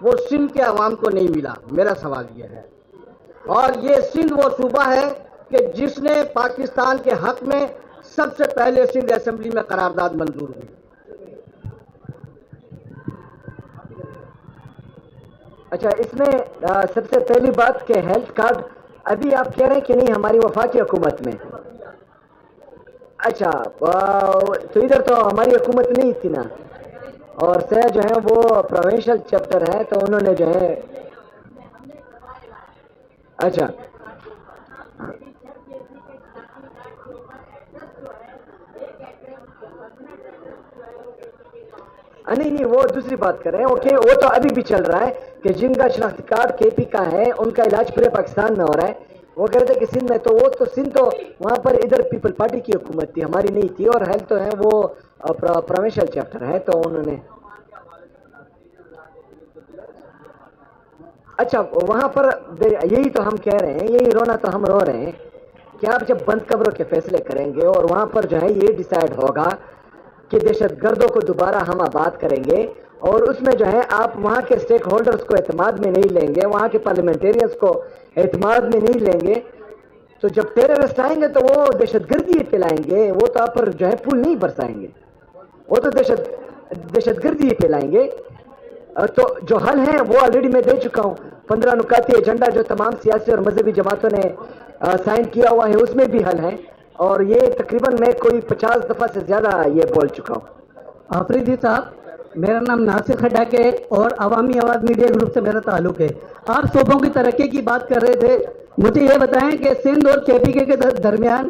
وہ سندھ کے عوام کو نہیں ملا. میرا سوال یہ ہے، اور یہ سندھ وہ صوبہ ہے کہ جس نے پاکستان کے حق میں سب سے پہلے سندھ اسمبلی میں قرارداد منظور ہوئی. اچھا، اس میں سب سے پہلی بات کہ ہیلتھ کارڈ ابھی آپ کہہ رہے ہیں کہ نہیں ہماری وفاقی حکومت میں. اچھا، تو ادھر تو ہماری حکومت نہیں تھی نا، اور سے جو ہے وہ پروونشل چیپٹر ہے تو انہوں نے جو ہے اچھا نہیں وہ دوسری بات کر رہے ہیں. اوکے، وہ تو ابھی بھی چل رہا ہے کہ جن کا شناختی کارڈ KP کا ہے ان کا علاج پورے پاکستان میں ہو رہا ہے. وہ کہتے ہیں کہ سندھ میں تو وہ تو سندھ تو وہاں پر ادھر پیپل پارٹی کی حکومت تھی، ہماری نہیں تھی، اور ہیلتھ تو ہے وہ پروونشل چیپٹر ہے تو انہوں نے اچھا وہاں پر یہی تو ہم کہہ رہے ہیں، یہی رونا تو ہم رو رہے ہیں کہ آپ جب بند قبروں کے فیصلے کریں گے اور وہاں پر جو ہے یہ ڈیسائیڈ ہوگا کہ دہشت گردوں کو دوبارہ ہم آباد کریں گے، اور اس میں جو ہے آپ وہاں کے اسٹیک ہولڈرز کو اعتماد میں نہیں لیں گے، وہاں کے پارلیمنٹیرینز کو اعتماد میں نہیں لیں گے، تو جب ٹیررسٹ آئیں گے تو وہ دہشت گردی پھیلائیں گے، وہ تو آپ پر جو ہے پھول نہیں برسائیں گے، وہ تو دہشت گردی ہی پھیلائیں گے. تو جو حل ہے وہ آلریڈی میں دے چکا ہوں. 15 نکاتی ایجنڈا جو تمام سیاسی اور مذہبی جماعتوں نے سائن کیا ہوا ہے اس میں بھی حل ہے، اور یہ تقریباً میں کوئی 50 دفعہ سے زیادہ یہ بول چکا ہوں. آفریدی صاحب، میرا نام ناصر کھڈا کے اور عوامی آواز میڈیا گروپ سے میرا تعلق ہے. آپ صوبوں کی ترقی کی بات کر رہے تھے، مجھے یہ بتائیں کہ سندھ اور KPK کے درمیان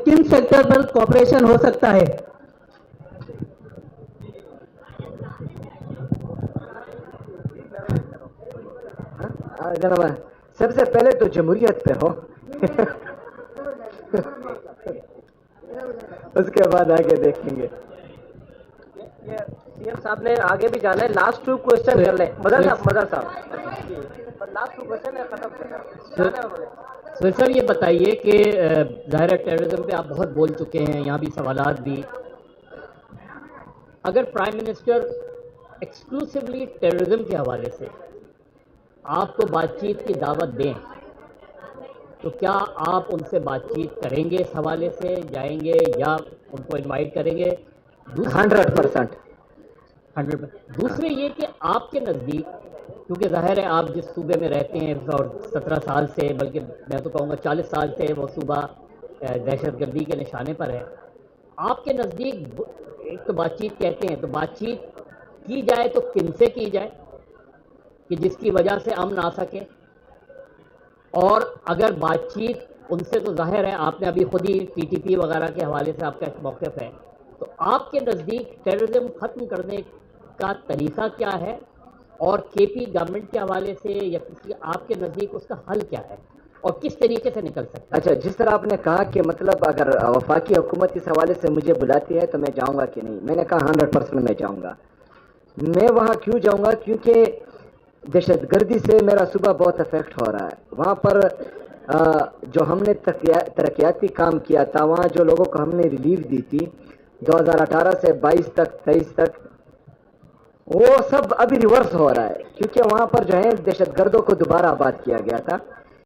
کن سیکٹر پر کوآپریشن ہو سکتا ہے؟ جناب، سب سے پہلے تو جمہوریت پہ ہو، اس کے بعد آگے دیکھیں گے. CM صاحب نے آگے بھی جانا ہے. لاسٹ 2 کوشچن کر لیں. مدر صاحب لاسٹ 2 کوشچن ہے، ختم. سر یہ بتائیے کہ ظاہر ٹیررزم پہ آپ بہت بول چکے ہیں، یہاں بھی سوالات بھی. اگر پرائم منسٹر ایکسکلوسیولی ٹیررزم کے حوالے سے آپ کو بات چیت کی دعوت دیں تو کیا آپ ان سے بات چیت کریں گے؟ اس حوالے سے جائیں گے یا ان کو انوائٹ کریں گے؟ 100%. دوسرے یہ کہ آپ کے نزدیک، کیونکہ ظاہر ہے آپ جس صوبے میں رہتے ہیں اور 17 سال سے، بلکہ میں تو کہوں گا 40 سال سے وہ صوبہ دہشت گردی کے نشانے پر ہے، آپ کے نزدیک ایک تو بات چیت کہتے ہیں، تو بات چیت کی جائے تو کن سے کی جائے کہ جس کی وجہ سے امن آ سکے؟ اور اگر بات چیت ان سے، تو ظاہر ہے آپ نے ابھی خود ہی PTP وغیرہ کے حوالے سے آپ کا ایک موقف ہے، تو آپ کے نزدیک ٹیررزم ختم کرنے کا طریقہ کیا ہے، اور KP گورنمنٹ کے حوالے سے یا کسی آپ کے نزدیک اس کا حل کیا ہے اور کس طریقے سے نکل سکتا ہے؟ اچھا، جس طرح آپ نے کہا کہ مطلب اگر وفاقی حکومت اس حوالے سے مجھے بلاتی ہے تو میں جاؤں گا کہ نہیں، میں نے کہا 100% میں جاؤں گا. میں وہاں کیوں جاؤں گا؟ کیونکہ دہشت گردی سے میرا صوبہ بہت افیکٹ ہو رہا ہے. وہاں پر جو ہم نے ترقیاتی کام کیا تھا، وہاں جو لوگوں کو ہم نے ریلیف دی تھی 2018 سے 22 تک 23 تک، وہ سب ابھی ریورس ہو رہا ہے، کیونکہ وہاں پر جو ہے دہشت گردوں کو دوبارہ آباد کیا گیا تھا.